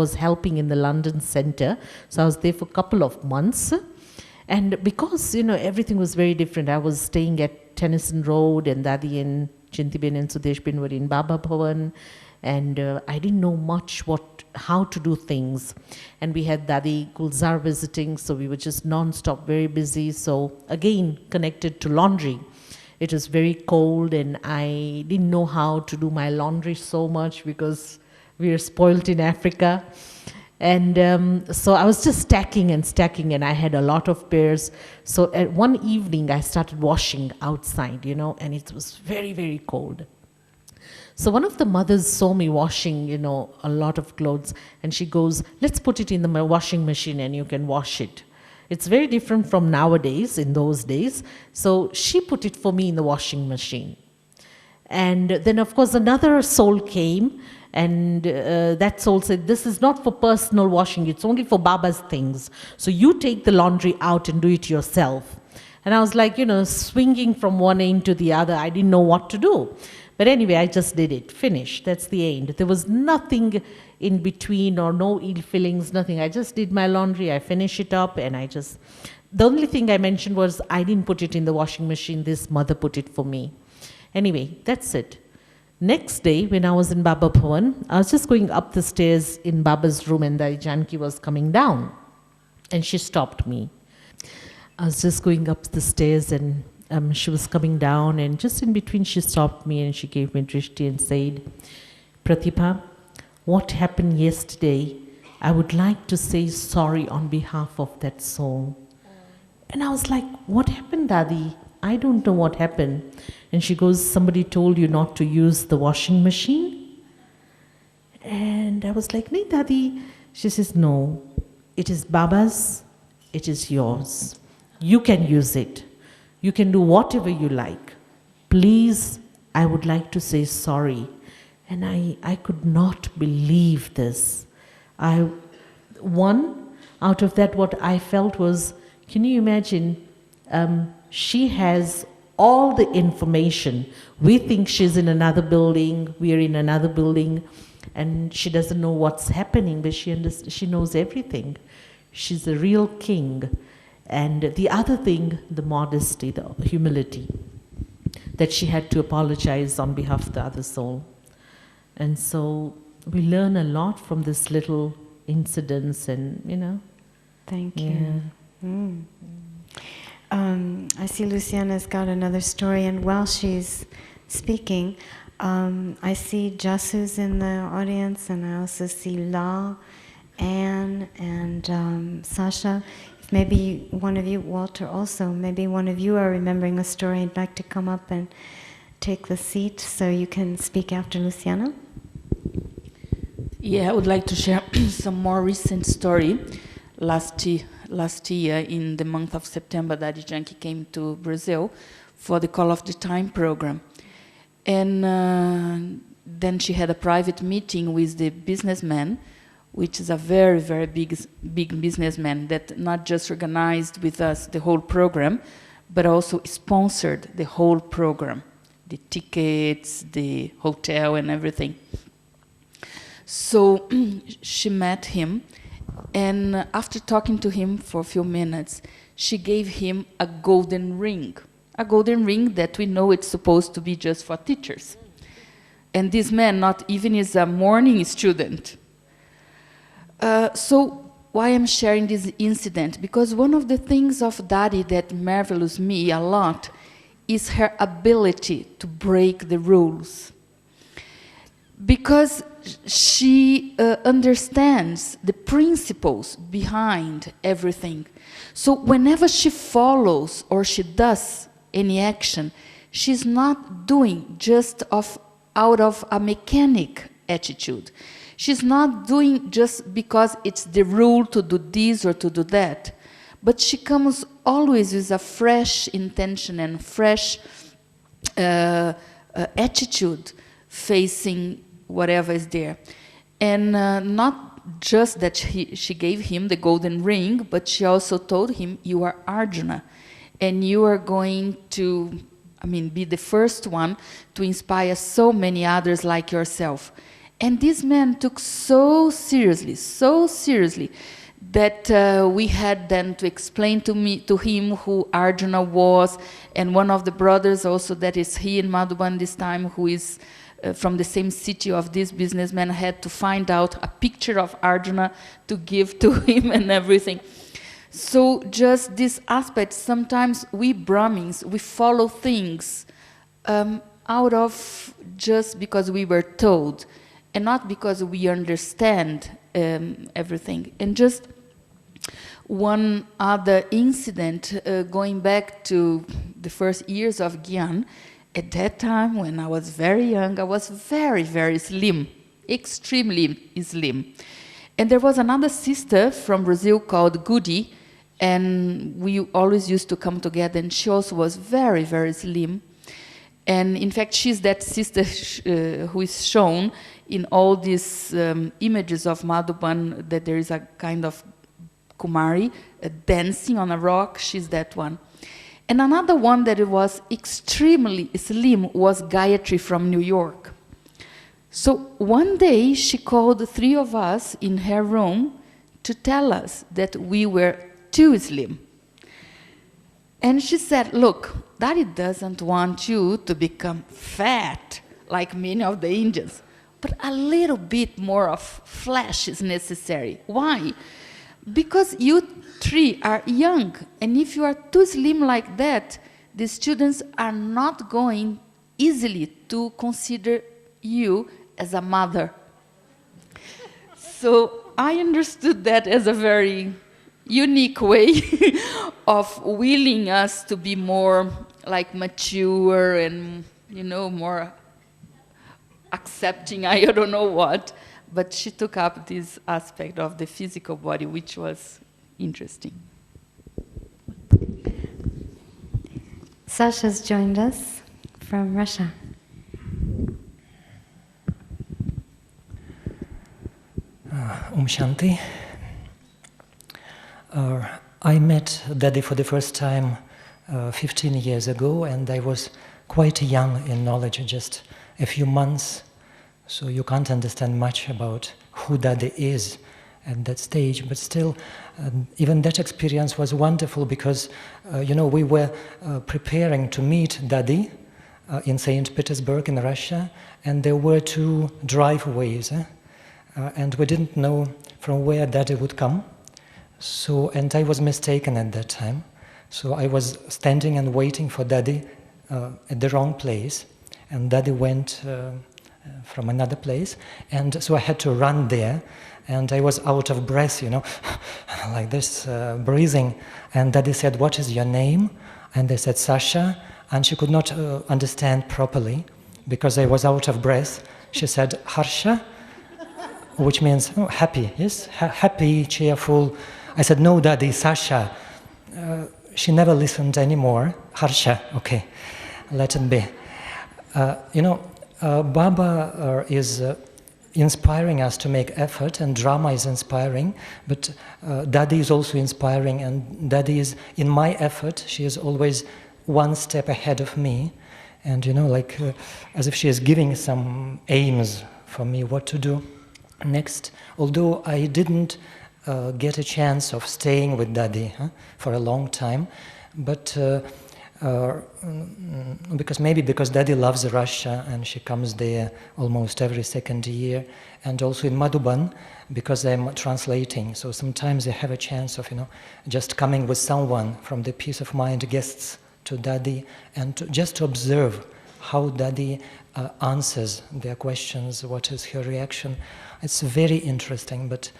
was helping in the London Centre, so I was there for a couple of months. And because, you know, everything was very different, I was staying at Tennyson Road, and Dadi and Chintibin and Sudeshbin were in Baba Bhavan, and I didn't know much how to do things. And we had Dadi Gulzar visiting, so we were just non-stop very busy. So again, connected to laundry. It was very cold, and I didn't know how to do my laundry so much because we are spoiled in Africa. And so I was just stacking, and I had a lot of pairs. So at one evening, I started washing outside, you know, and it was very, very cold. So one of the mothers saw me washing, you know, a lot of clothes, and she goes, "Let's put it in the washing machine and you can wash it." It's very different from nowadays, in those days. So she put it for me in the washing machine. And then, of course, another soul came, and that soul said, "This is not for personal washing, it's only for Baba's things. So you take the laundry out and do it yourself." And I was like, you know, swinging from one end to the other. I didn't know what to do. But anyway, I just did it, finished, that's the end. There was nothing in between or no ill feelings, nothing. I just did my laundry, I finished it up, and the only thing I mentioned was I didn't put it in the washing machine, this mother put it for me. Anyway, that's it. Next day, when I was in Baba Bhavan, I was just going up the stairs in Baba's room, and Dadi Janki was coming down. And she stopped me. I was just going up the stairs, and she was coming down, and just in between she stopped me and she gave me drishti and said, "Pratibha, what happened yesterday, I would like to say sorry on behalf of that soul." And I was like, "What happened, Dadi? I don't know what happened." And she goes, "Somebody told you not to use the washing machine?" And I was like, "No, Dadi." She says, "No, it is Baba's, it is yours. You can use it. You can do whatever you like. Please, I would like to say sorry." And I could not believe this. One, out of that, what I felt was, can you imagine, she has all the information. We think she's in another building, we're in another building, and she doesn't know what's happening, but she knows everything. She's a real king. And the other thing, the modesty, the humility, that she had to apologize on behalf of the other soul. And so we learn a lot from this little incidents, and, you know. Thank you. I see Luciana's got another story, and while she's speaking, I see Jasu's in the audience, and I also see La, Anne, and Sasha. Maybe one of you, Walter also, maybe one of you are remembering a story and like to come up and take the seat so you can speak after Luciana. Yeah, I would like to share some more recent story. Last year, in the month of September, Dadi Janki came to Brazil for the Call of the Time program. And then she had a private meeting with the businessman, which is a very, very big businessman that not just organized with us the whole program, but also sponsored the whole program, the tickets, the hotel, and everything. So she met him, and after talking to him for a few minutes, she gave him a golden ring that we know it's supposed to be just for teachers. And this man not even is a morning student. So why I'm sharing this incident? Because one of the things of Daddy that marvels me a lot is her ability to break the rules. Because she understands the principles behind everything. So whenever she follows or she does any action, she's not doing just out of a mechanic attitude. She's not doing just because it's the rule to do this or to do that. But she comes always with a fresh intention and fresh attitude facing whatever is there. And not just that she gave him the golden ring, but she also told him, you are Arjuna, and you are going to, be the first one to inspire so many others like yourself. And this man took so seriously, that we had then to explain to him who Arjuna was, and one of the brothers also that is here in Madhuban this time, who is from the same city of this businessman, had to find out a picture of Arjuna to give to him and everything. So just this aspect, sometimes we Brahmins, we follow things out of just because we were told, and not because we understand everything. And just one other incident, going back to the first years of Gyan. At that time, when I was very young, I was very, very slim, extremely slim. And there was another sister from Brazil called Wadi, and we always used to come together, and she also was very, very slim. And in fact, she's that sister who is shown in all these images of Madhuban, that there is a kind of Kumari dancing on a rock. She's that one. And another one that was extremely slim was Gayatri from New York. So one day she called the three of us in her room to tell us that we were too slim. And she said, look, Daddy doesn't want you to become fat like many of the Indians, but a little bit more of flesh is necessary. Why? Because you three are young, and if you are too slim like that, the students are not going easily to consider you as a mother. So I understood that as a very unique way of willing us to be more like mature and, more accepting, I don't know what. But she took up this aspect of the physical body, which was interesting. Sasha's joined us from Russia. Shanti. I met Daddy for the first time 15 years ago, and I was quite young in knowledge, just a few months. So you can't understand much about who Daddy is at that stage, but still, even that experience was wonderful because, we were preparing to meet Daddy in St. Petersburg in Russia, and there were two driveways, and we didn't know from where Daddy would come. So, and I was mistaken at that time. So I was standing and waiting for Daddy at the wrong place, and Daddy went from another place, and so I had to run there, and I was out of breath, like this, breathing, and Daddy said, "What is your name?" And I said, "Sasha," and she could not understand properly, because I was out of breath. She said, "Harsha," which means happy, yes, happy, cheerful. I said, "No, Daddy, Sasha." She never listened anymore. "Harsha," okay, let it be. Baba is inspiring us to make effort, and drama is inspiring, but Daddy is also inspiring, and Daddy is, in my effort, she is always one step ahead of me, and as if she is giving some aims for me what to do. Next, although I didn't get a chance of staying with Daddy for a long time, but because Daddy loves Russia and she comes there almost every second year, and also in Madhuban because I'm translating. So sometimes I have a chance of just coming with someone from the Peace of Mind guests to Daddy and just to observe how Daddy answers their questions, what is her reaction. It's very interesting, but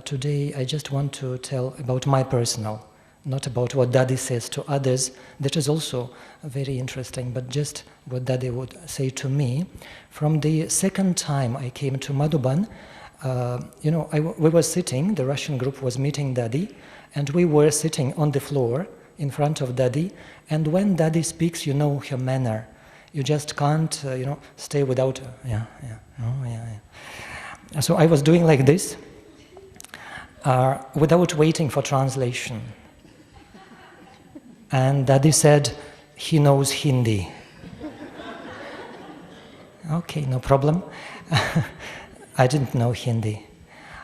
today I just want to tell about my personal, not about what Daddy says to others. That is also very interesting, but just what Daddy would say to me. From the second time I came to Madhuban, we were sitting, the Russian group was meeting Daddy, and we were sitting on the floor in front of Daddy, and when Daddy speaks, you know her manner. You just can't, stay without, So I was doing like this, without waiting for translation. And Daddy said, he knows Hindi. Okay, no problem. I didn't know Hindi.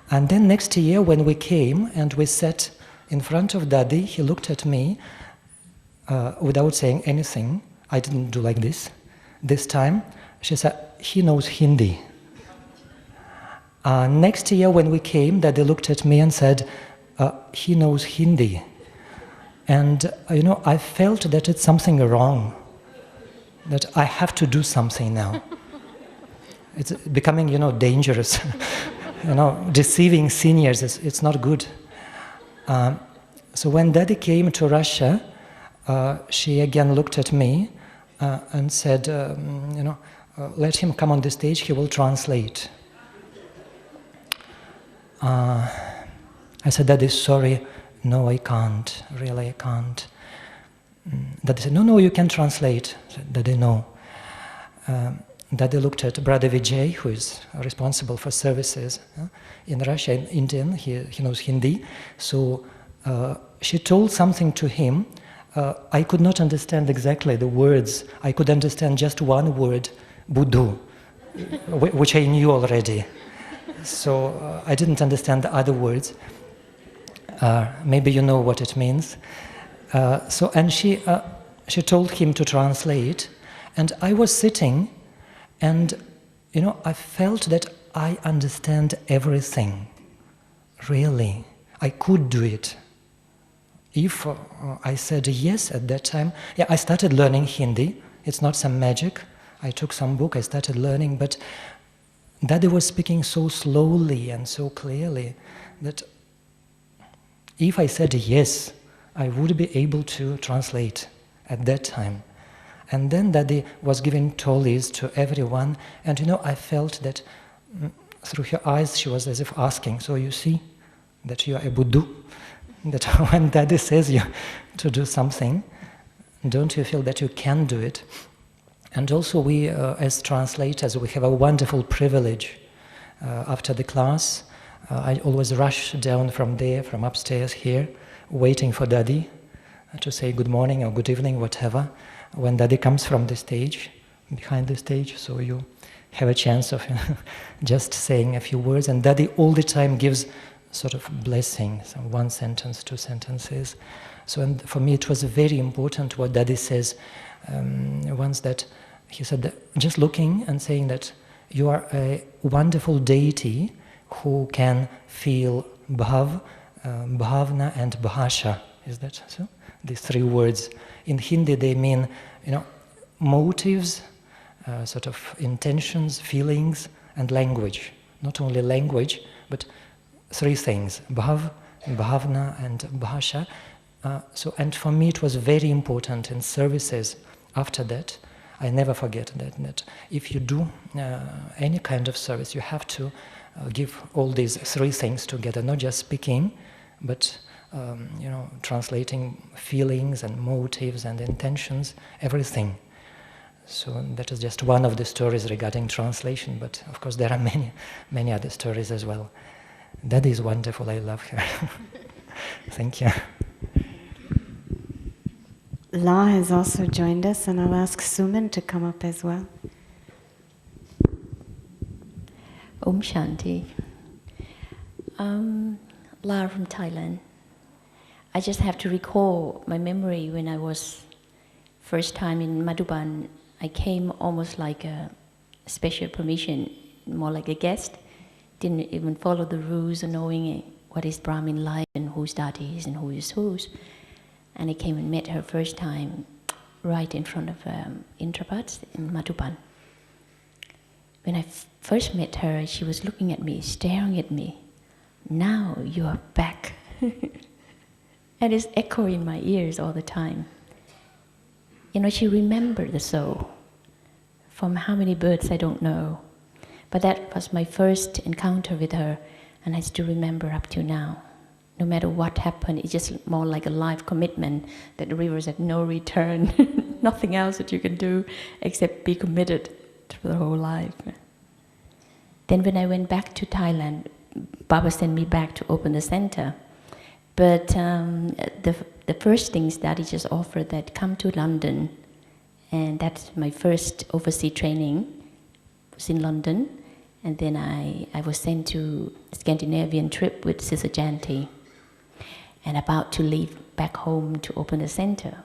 And then next year when we came and we sat in front of Daddy, he looked at me without saying anything. I didn't do like this. This time, she said, he knows Hindi. Next year when we came, Daddy looked at me and said, he knows Hindi. And, I felt that it's something wrong, that I have to do something now. It's becoming, dangerous. Deceiving seniors, it's not good. So when Daddy came to Russia, she again looked at me and said, let him come on the stage, he will translate. I said, Daddy, sorry, no, I can't, really, I can't. Daddy said, no, you can translate. I said, Daddy, no. Daddy looked at Brother Vijay, who is responsible for services in Russia, in Indian, he knows Hindi. So she told something to him. I could not understand exactly the words. I could understand just one word, Buddhu, which I knew already. So I didn't understand the other words. Maybe you know what it means. And she told him to translate, and I was sitting, and I felt that I understand everything. Really, I could do it. If I said yes at that time, I started learning Hindi. It's not some magic. I took some book, I started learning, but Daddy was speaking so slowly and so clearly that if I said yes, I would be able to translate at that time. And then Daddy was giving tolis to everyone, and I felt that through her eyes she was as if asking, so you see that you are a Buddha? That when Daddy says you to do something, don't you feel that you can do it? And also we, as translators, we have a wonderful privilege. After the class, I always rush down from there, from upstairs here, waiting for Daddy to say good morning or good evening, whatever, when Daddy comes from the stage, behind the stage, so you have a chance of just saying a few words, and Daddy all the time gives sort of blessings, one sentence, two sentences. So and for me it was very important what Daddy says once, that he said that just looking and saying that you are a wonderful deity who can feel bhav, bhavna and bhasha. Is that so? These three words. In Hindi they mean, motives, sort of intentions, feelings, and language. Not only language, but three things: bhav, bhavna, and bhasha. And for me it was very important in services. After that, I never forget that if you do any kind of service, you have to give all these three things together, not just speaking, but translating feelings and motives and intentions, everything. So that is just one of the stories regarding translation, but of course there are many other stories as well. That is wonderful, I love her. Thank you. La has also joined us, and I'll ask Suman to come up as well. Om Shanti. Lara from Thailand. I just have to recall my memory when I was first time in Madhuban. I came almost like a special permission, more like a guest. Didn't even follow the rules of knowing what is Brahmin life and who's Dadis and who is whose. And I came and met her first time right in front of Intrapat in Madhuban. When I first met her, she was looking at me, staring at me. Now you are back. And it's echoing in my ears all the time. You know, she remembered the soul. From how many births, I don't know. But that was my first encounter with her, and I still remember up to now. No matter what happened, it's just more like a life commitment that the river is at no return. Nothing else that you can do except be committed to the whole life. Then when I went back to Thailand, Baba sent me back to open the center. But the first things Daddy just offered that come to London, and that's my first overseas training, was in London. And then I was sent to Scandinavian trip with Sister Janti, and about to leave back home to open the center.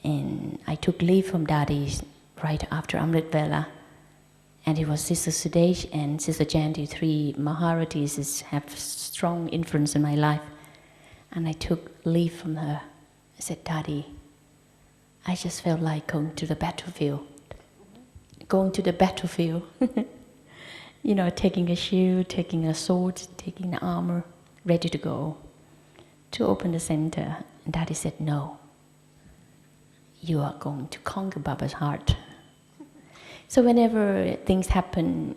And I took leave from Dadis right after Amrit Vela. And it was Sister Sudesh and Sister Janti, three Maharatis have strong influence in my life. And I took leave from her. I said, Daddy, I just felt like going to the battlefield. Going to the battlefield. You know, taking a shield, taking a sword, taking the armor, ready to go to open the center. And Daddy said, no, you are going to conquer Baba's heart. So whenever things happen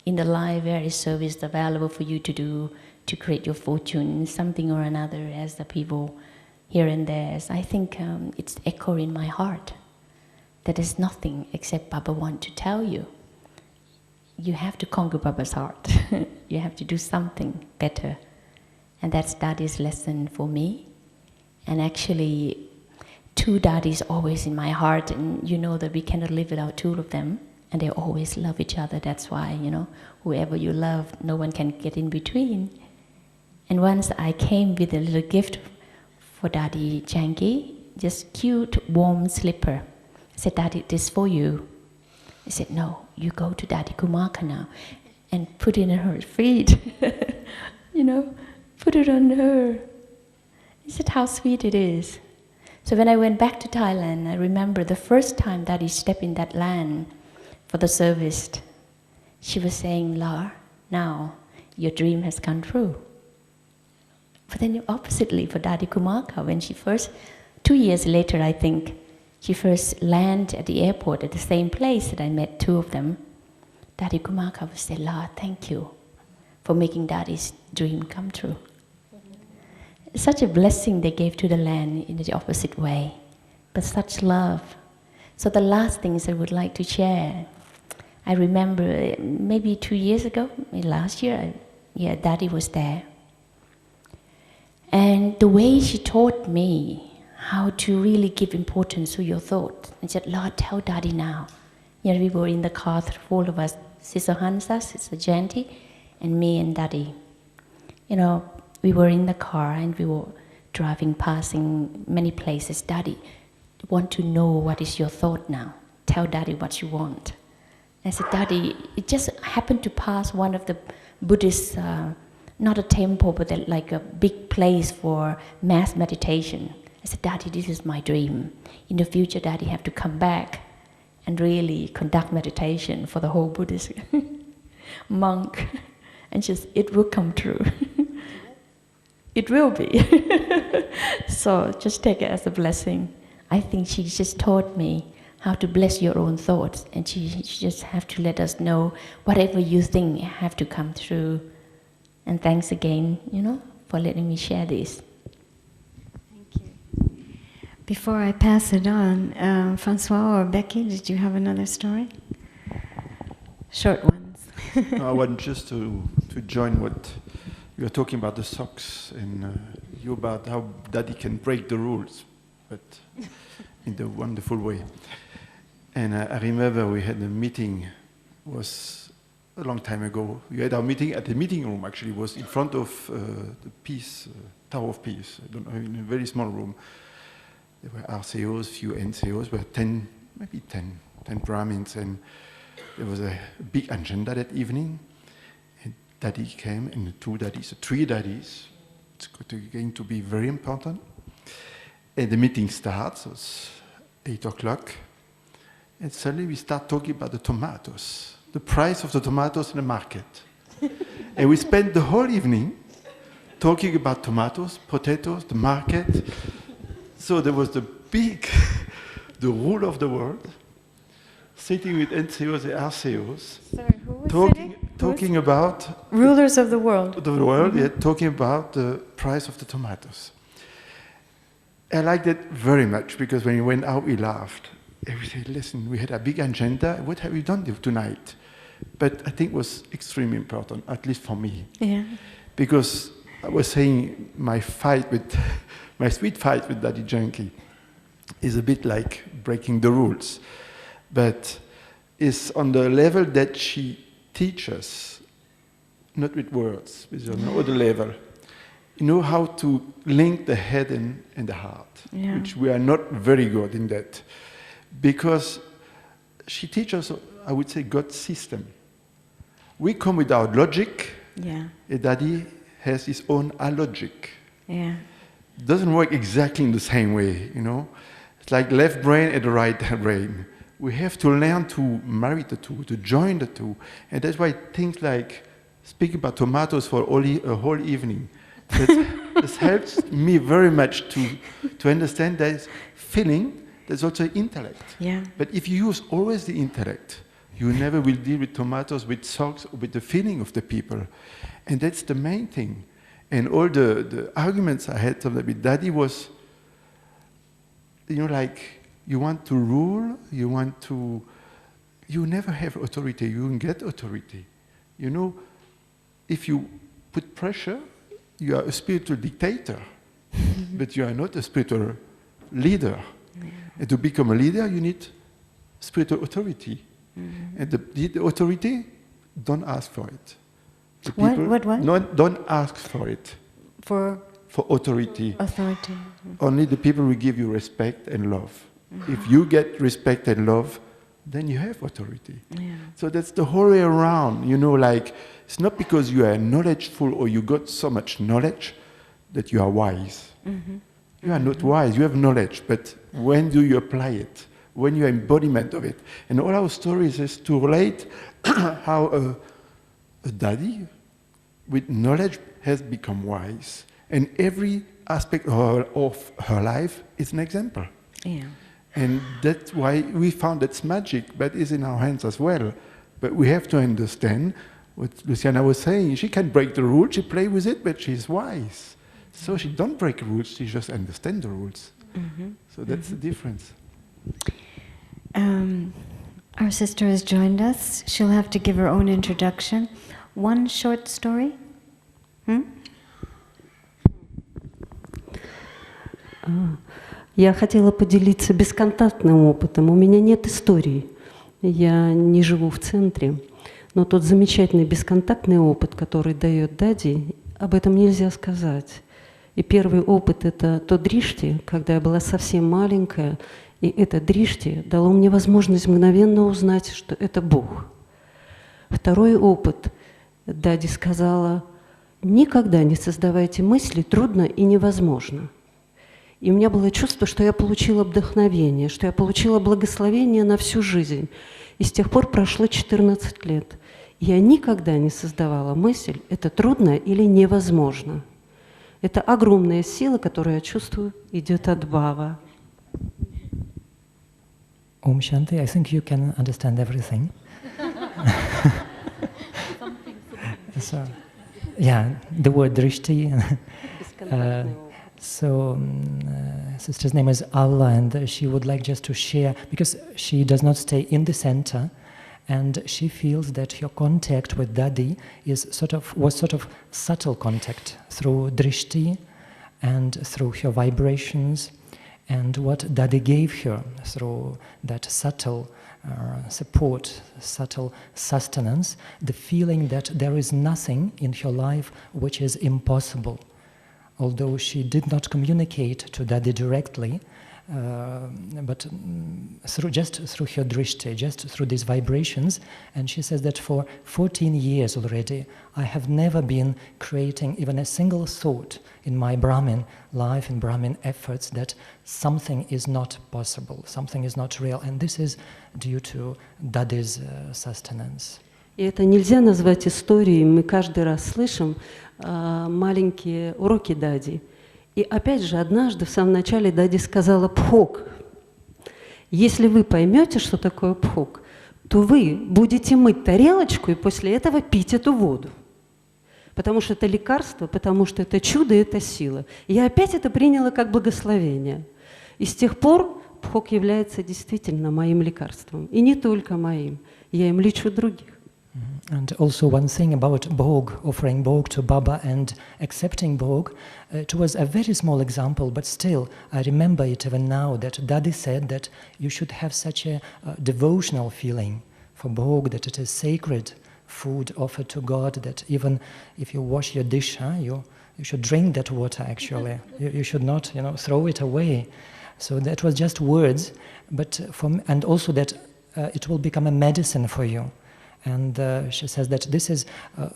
in the life, there is service available for you to do, to create your fortune, something or another, as the people here and there. So I think it's echoing in my heart that there's nothing except Baba want to tell you. You have to conquer Baba's heart. You have to do something better. And that's Daddy's lesson for me. And actually, two Dadis always in my heart, and you know that we cannot live without two of them, and they always love each other. That's why, you know, whoever you love, no one can get in between. And once I came with a little gift for Daddy Janki, just cute, warm slipper. I said, Daddy, this is for you. He said, no, you go to Daddy Kumaka now and put it in her feet. You know, put it on her. He said, how sweet it is. So when I went back to Thailand, I remember the first time Daddy stepped in that land for the service, she was saying, La, now your dream has come true. But then oppositely for Daddy Kumaka, when she first, 2 years later I think, she first landed at the airport at the same place that I met two of them, Daddy Kumaka would say, La, thank you for making Daddy's dream come true. Such a blessing they gave to the land in the opposite way, but such love. So the last things I would like to share, I remember maybe 2 years ago, last year, Daddy was there. And the way she taught me how to really give importance to your thought, and said, Lord, tell Daddy now. You know, we were in the car, all of us, Sister Hansa, Sister Janti, and me and Daddy. You know, we were in the car and we were driving, passing many places. Daddy, want to know what is your thought now. Tell Daddy what you want. I said, Daddy, it just happened to pass one of the Buddhist, not a temple, but like a big place for mass meditation. I said, Daddy, this is my dream. In the future, Daddy have to come back and really conduct meditation for the whole Buddhist monk. And just, it will come true. It will be. So just take it as a blessing. I think she just taught me how to bless your own thoughts, and she just have to let us know whatever you think have to come through. And thanks again, you know, for letting me share this. Thank you. Before I pass it on, Fransua or Backy, did you have another story? Short ones. I want just to join what you were talking about, the socks, and you about how Daddy can break the rules, but in a wonderful way. And I remember we had a meeting, was a long time ago. We had our meeting at the meeting room, actually. It was in front of the Peace, Tower of Peace, I don't know, in a very small room. There were RCOs, few NCOs, were 10 Brahmins, and there was a big agenda that evening. And Daddy came, and the two Daddies, the three Daddies. It's going to be very important. And the meeting starts, it's 8 o'clock, and suddenly we start talking about the tomatoes, the price of the tomatoes in the market. And we spent the whole evening talking about tomatoes, potatoes, the market. So there was the rule of the world, sitting with NCOs and RCOs, Sorry, who was talking about rulers of the world. Yeah, talking about the price of the tomatoes. I liked it very much because when we went out, we laughed. And we said, listen, we had a big agenda. What have we done tonight? But I think it was extremely important, at least for me. Yeah. Because I was saying my sweet fight with Daddy Junkie is a bit like breaking the rules. But it's on the level that she teaches, not with words, but on another level. You know how to link the head and the heart, which we are not very good in that. Because she teaches, I would say, God's system. We come with our logic, and Daddy has his own alogic. Yeah. It doesn't work exactly in the same way, you know. It's like left brain and the right brain. We have to learn to marry the two, to join the two. And that's why things like speaking about tomatoes for a whole evening, this helps me very much to understand there's feeling, there's also intellect. Yeah. But if you use always the intellect, you never will deal with tomatoes, with socks, with the feeling of the people. And that's the main thing. And all the arguments I had with Daddy was, you know, like, you want to rule, you never have authority, you won't get authority. You know, if you put pressure, you are a spiritual dictator, but you are not a spiritual leader. Yeah. And to become a leader, you need spiritual authority. Mm-hmm. And the authority, don't ask for it. What? Don't ask for it. For authority. Authority. Only the people will give you respect and love. Mm-hmm. If you get respect and love, then you have authority. Yeah. So that's the whole way around. You know, like, it's not because you are knowledgeful or you got so much knowledge that you are wise. Mm-hmm. You are not wise, you have knowledge, but when do you apply it? When you are embodiment of it? And all our stories is to relate how a daddy with knowledge has become wise. And every aspect of her life is an example. Yeah. And that's why we found that's magic, but it's in our hands as well. But we have to understand what Luciana was saying. She can break the rules, she plays with it, but she's wise. So she don't break rules, she just understands the rules. Mm-hmm. So that's the difference. Our sister has joined us. She'll have to give her own introduction. One short story? Я хотела поделиться бесконтактным опытом. У меня нет истории. Я не живу в центре. Но тот замечательный бесконтактный опыт, который дает Дади, об этом нельзя сказать. И первый опыт — это то дришти, когда я была совсем маленькая, и это дришти дало мне возможность мгновенно узнать, что это Бог. Второй опыт. Дади сказала: никогда не создавайте мысли трудно и невозможно. И у меня было чувство, что я получила вдохновение, что я получила благословение на всю жизнь. И с тех пор прошло 14 лет. Я никогда не создавала мысль, это трудно или невозможно. Это огромная сила, которую я чувствую, идет от Бхава. Om Shanti, I think you can understand everything. So, yeah, the word drishti. Sister's name is Allah, and she would like just to share, because she does not stay in the center, and she feels that your contact with Dadi was sort of subtle contact through drishti and through her vibrations. And what Daddy gave her through that subtle support, subtle sustenance, the feeling that there is nothing in her life which is impossible. Although she did not communicate to Daddy directly, but just through her drishti, just through these vibrations. And she says that for 14 years already, I have never been creating even a single thought in my Brahmin life, in Brahmin efforts, that something is not possible, something is not real. And this is due to Daddy's sustenance. И это нельзя назвать историей. Мы каждый раз слышим маленькие уроки Дади. И опять же, однажды в самом начале Дади сказала «пхок». Если вы поймете, что такое пхок, то вы будете мыть тарелочку и после этого пить эту воду. Потому что это лекарство, потому что это чудо, это сила. И я опять это приняла как благословение. И с тех пор пхок является действительно моим лекарством. И не только моим. Я им лечу других. And also one thing about bhog, offering bhog to Baba and accepting bhog, it was a very small example, but still I remember it even now that Daddy said that you should have such a devotional feeling for bhog, that it is sacred food offered to God, that even if you wash your dish, you should drink that water actually. You should not, throw it away. So that was just words, but and also that it will become a medicine for you. And she says that this is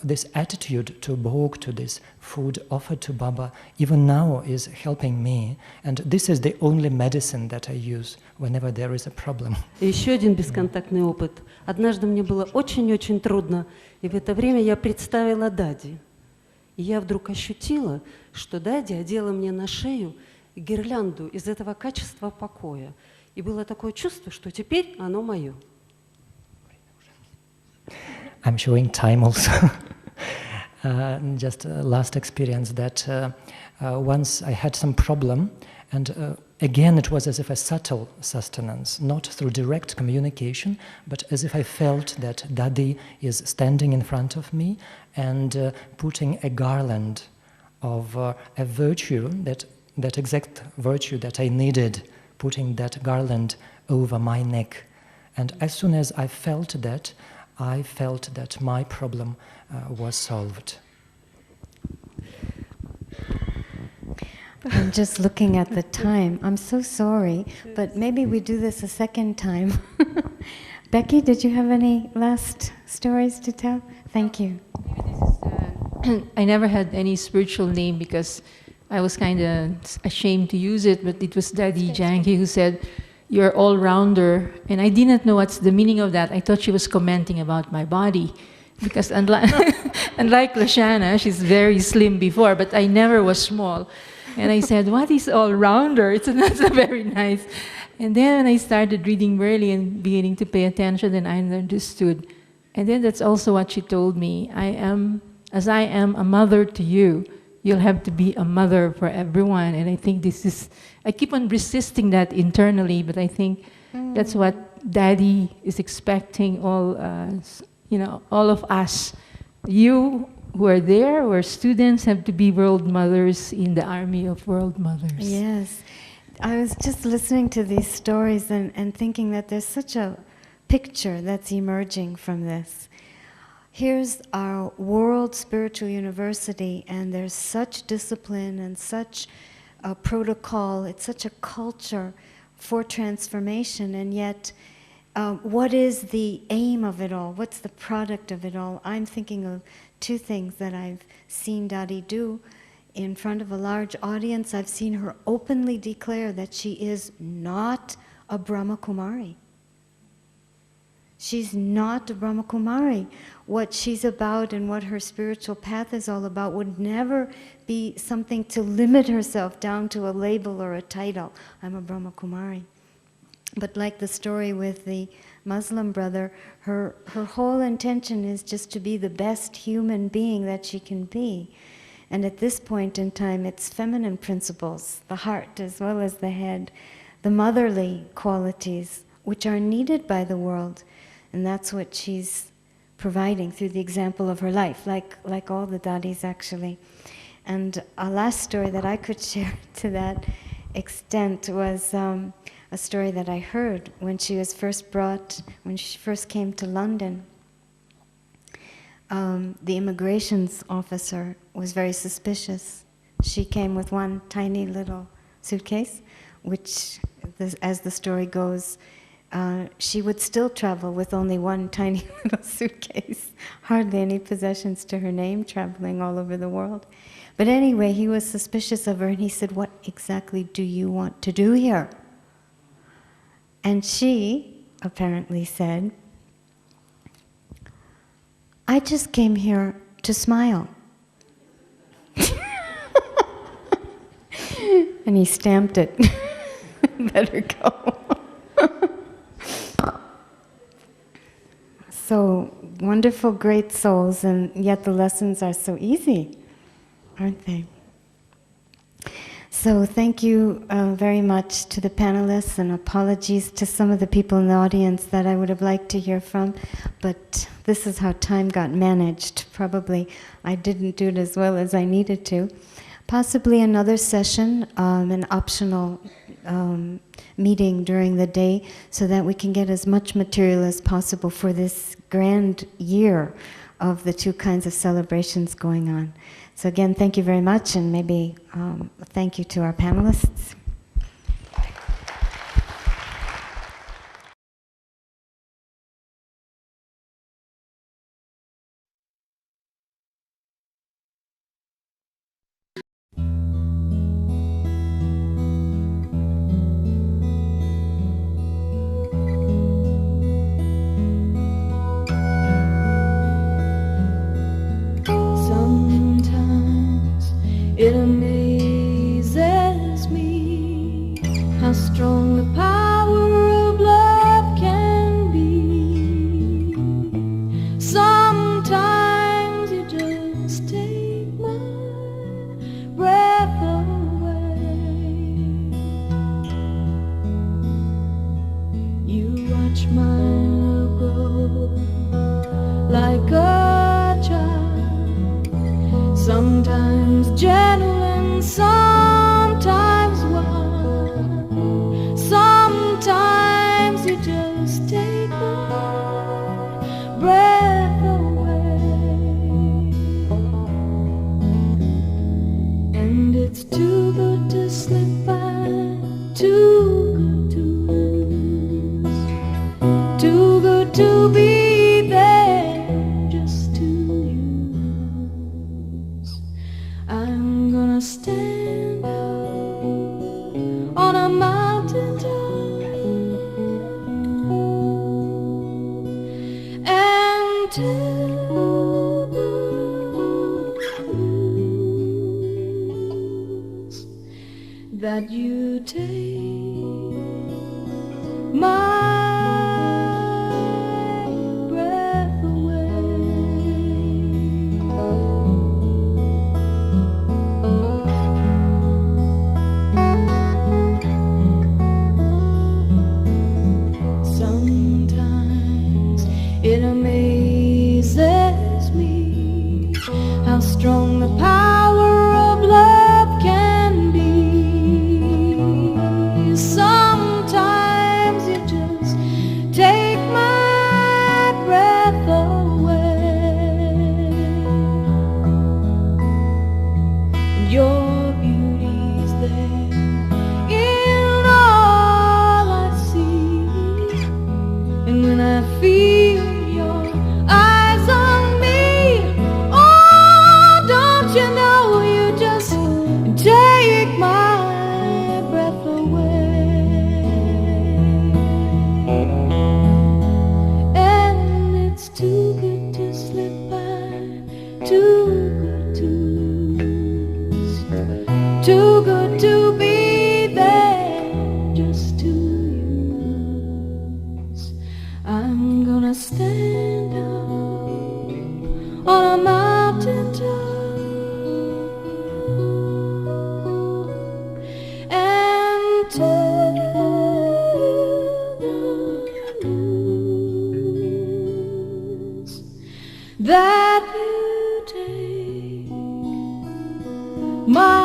this attitude to bhog, to this food offered to Baba, even now is helping me. And this is the only medicine that I use whenever there is a problem. И еще один бесконтактный опыт. Однажды мне было очень-очень трудно, и в это время я представила Дади. И я вдруг ощутила, что Дади одела мне на шею гирлянду из этого качества покоя. И было такое чувство, что теперь оно мое. I'm showing time also. Just last experience that once I had some problem, and again it was as if a subtle sustenance, not through direct communication, but as if I felt that Daddy is standing in front of me and putting a garland of a virtue, that exact virtue that I needed, putting that garland over my neck. And as soon as I felt that my problem was solved. I'm just looking at the time. I'm so sorry, but maybe we do this a second time. Backy, did you have any last stories to tell? Thank you. I never had any spiritual name because I was kind of ashamed to use it, but it was Daddy Janki who said, "You're all-rounder," and I didn't know what's the meaning of that. I thought she was commenting about my body, because unlike Luciana, she's very slim before, but I never was small. And I said, "What is all-rounder?" That's very nice. And then when I started reading Burley and beginning to pay attention, then I understood. And then that's also what she told me. As I am a mother to you, you'll have to be a mother for everyone. And I think I keep on resisting that internally, but I think that's what Daddy is expecting all of us. You who are there, who are students, have to be world mothers in the army of world mothers. Yes. I was just listening to these stories and thinking that there's such a picture that's emerging from this. Here's our world spiritual university, and there's such discipline and such a protocol, it's such a culture for transformation, and yet what is the aim of it all? What's the product of it all? I'm thinking of two things that I've seen Daddy do. In front of a large audience, I've seen her openly declare that she is not a Brahmakumari. She's not a Brahmakumari. What she's about and what her spiritual path is all about would never be something to limit herself down to a label or a title. I'm a Brahmakumari. But like the story with the Muslim brother, her whole intention is just to be the best human being that she can be. And at this point in time, it's feminine principles, the heart as well as the head, the motherly qualities, which are needed by the world. And that's what she's providing through the example of her life, like all the Dadis actually. And a last story that I could share to that extent was a story that I heard when she first came to London. The immigrations officer was very suspicious. She came with one tiny little suitcase, which, as the story goes, she would still travel with only one tiny little suitcase, hardly any possessions to her name, traveling all over the world. But anyway, he was suspicious of her, and he said, "What exactly do you want to do here?" And she apparently said, "I just came here to smile." And he stamped it. Better go. So wonderful, great souls, and yet the lessons are so easy, aren't they? So thank you very much to the panelists, and apologies to some of the people in the audience that I would have liked to hear from, but this is how time got managed. Probably I didn't do it as well as I needed to. Possibly another session, an optional meeting during the day, so that we can get as much material as possible for this grand year of the two kinds of celebrations going on. So again, thank you very much, and maybe thank you to our panelists. It amazes me how strong the power of love can be. Sometimes you just take my breath away. You watch my love grow like a child, sometimes gentle and sometimes wild. Sometimes you just take my breath away, and it's too good to slip by, too good to lose, too good to be there just to use. I'm gonna stand up on a mountain top and tell the blues that you take my breath away. Sometimes it amazes me how strong the power of love can be. Sometimes you just take my breath away. Your beauty's there in all I see, and when I feel your eyes on me, oh, don't you know you just take my breath away. And it's too good to slip by, too good to lose, too good to be there just to use. I'm gonna stand up on a mountain top and tell the blues that you take my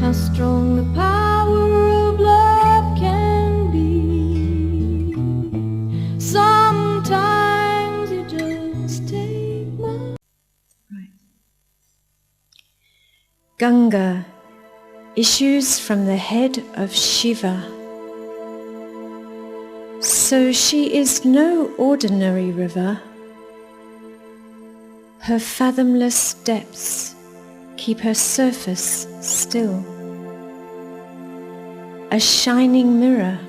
how strong the power of love can be. Sometimes you just take my... Ganga issues from the head of Shiva. So she is no ordinary river. Her fathomless depths keep her surface still. A shining mirror,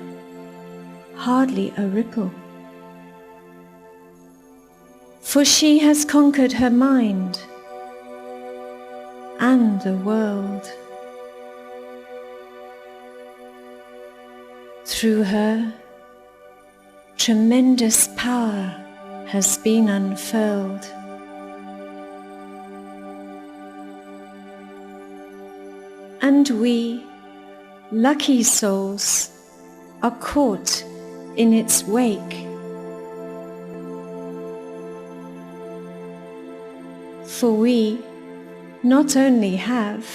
hardly a ripple. For she has conquered her mind and the world. Through her, tremendous power has been unfurled. And we, lucky souls, are caught in its wake. For we not only have,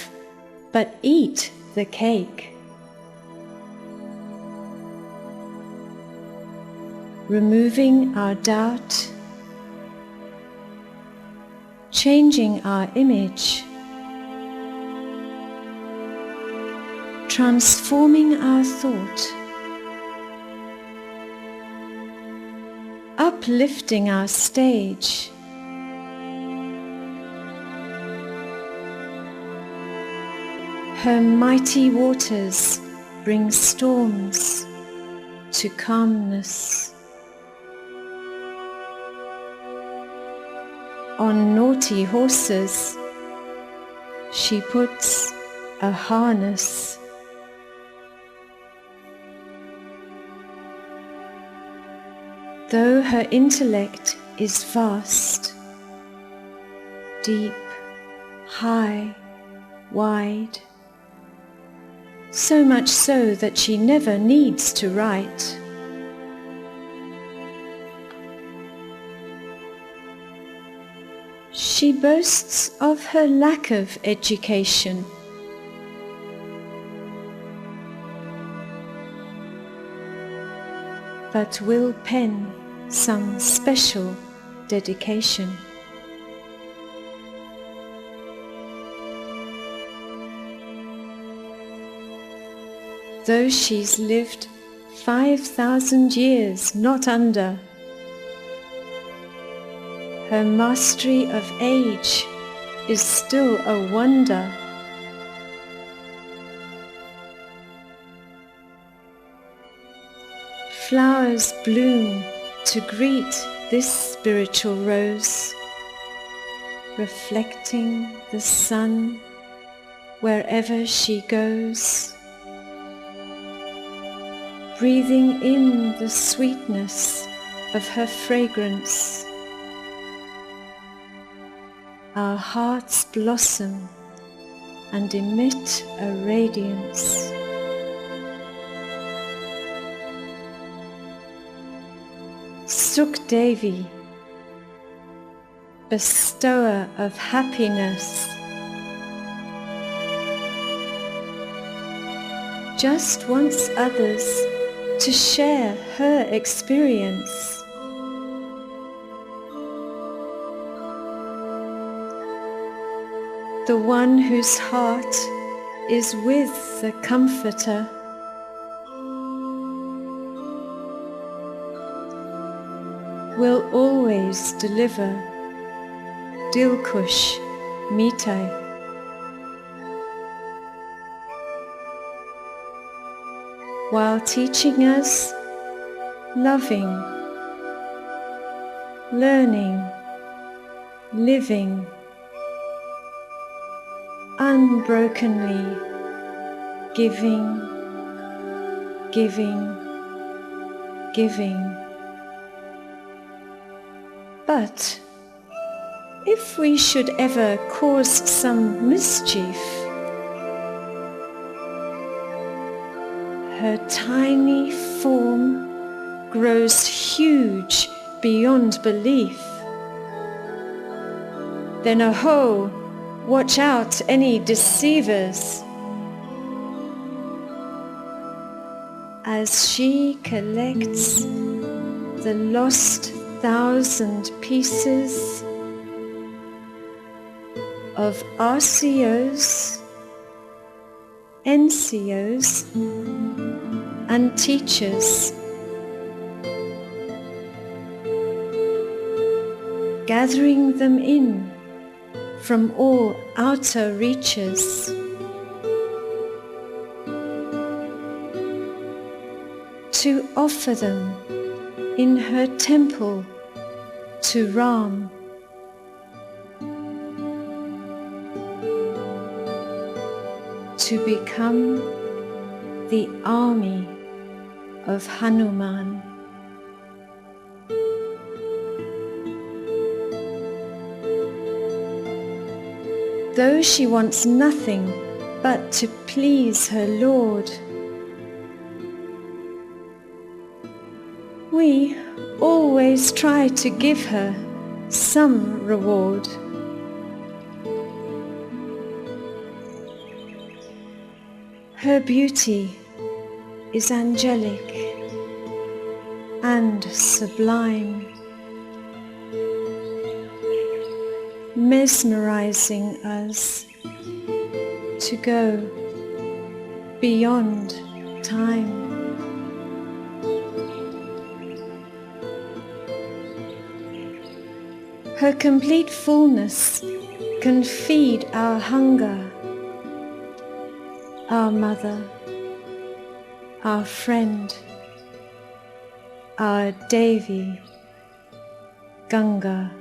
but eat the cake. Removing our doubt, changing our image, transforming our thought, uplifting our stage, her mighty waters bring storms to calmness. On naughty horses, she puts a harness. Though her intellect is vast, deep, high, wide, so much so that she never needs to write. She boasts of her lack of education. But will pen some special dedication. Though she's lived 5,000 years, not under, her mastery of age is still a wonder. Flowers bloom to greet this spiritual rose, reflecting the sun wherever she goes, breathing in the sweetness of her fragrance. Our hearts blossom and emit a radiance. Sukh Devi, bestower of happiness, just wants others to share her experience. The one whose heart is with the Comforter, will always deliver Dilkush Mitai. While teaching us loving, learning, living, unbrokenly giving, giving, giving. But if we should ever cause some mischief, her tiny form grows huge beyond belief. Then aho, watch out any deceivers. as she collects the lost 1,000 pieces of RCOs, NCOs, and teachers, gathering them in from all outer reaches, to offer them in her temple to Ram. To become the army of Hanuman. Though she wants nothing but to please her Lord, we always try to give her some reward. Her beauty is angelic and sublime, mesmerizing us to go beyond time. Her complete fullness can feed our hunger, our mother, our friend, our Devi, Ganga.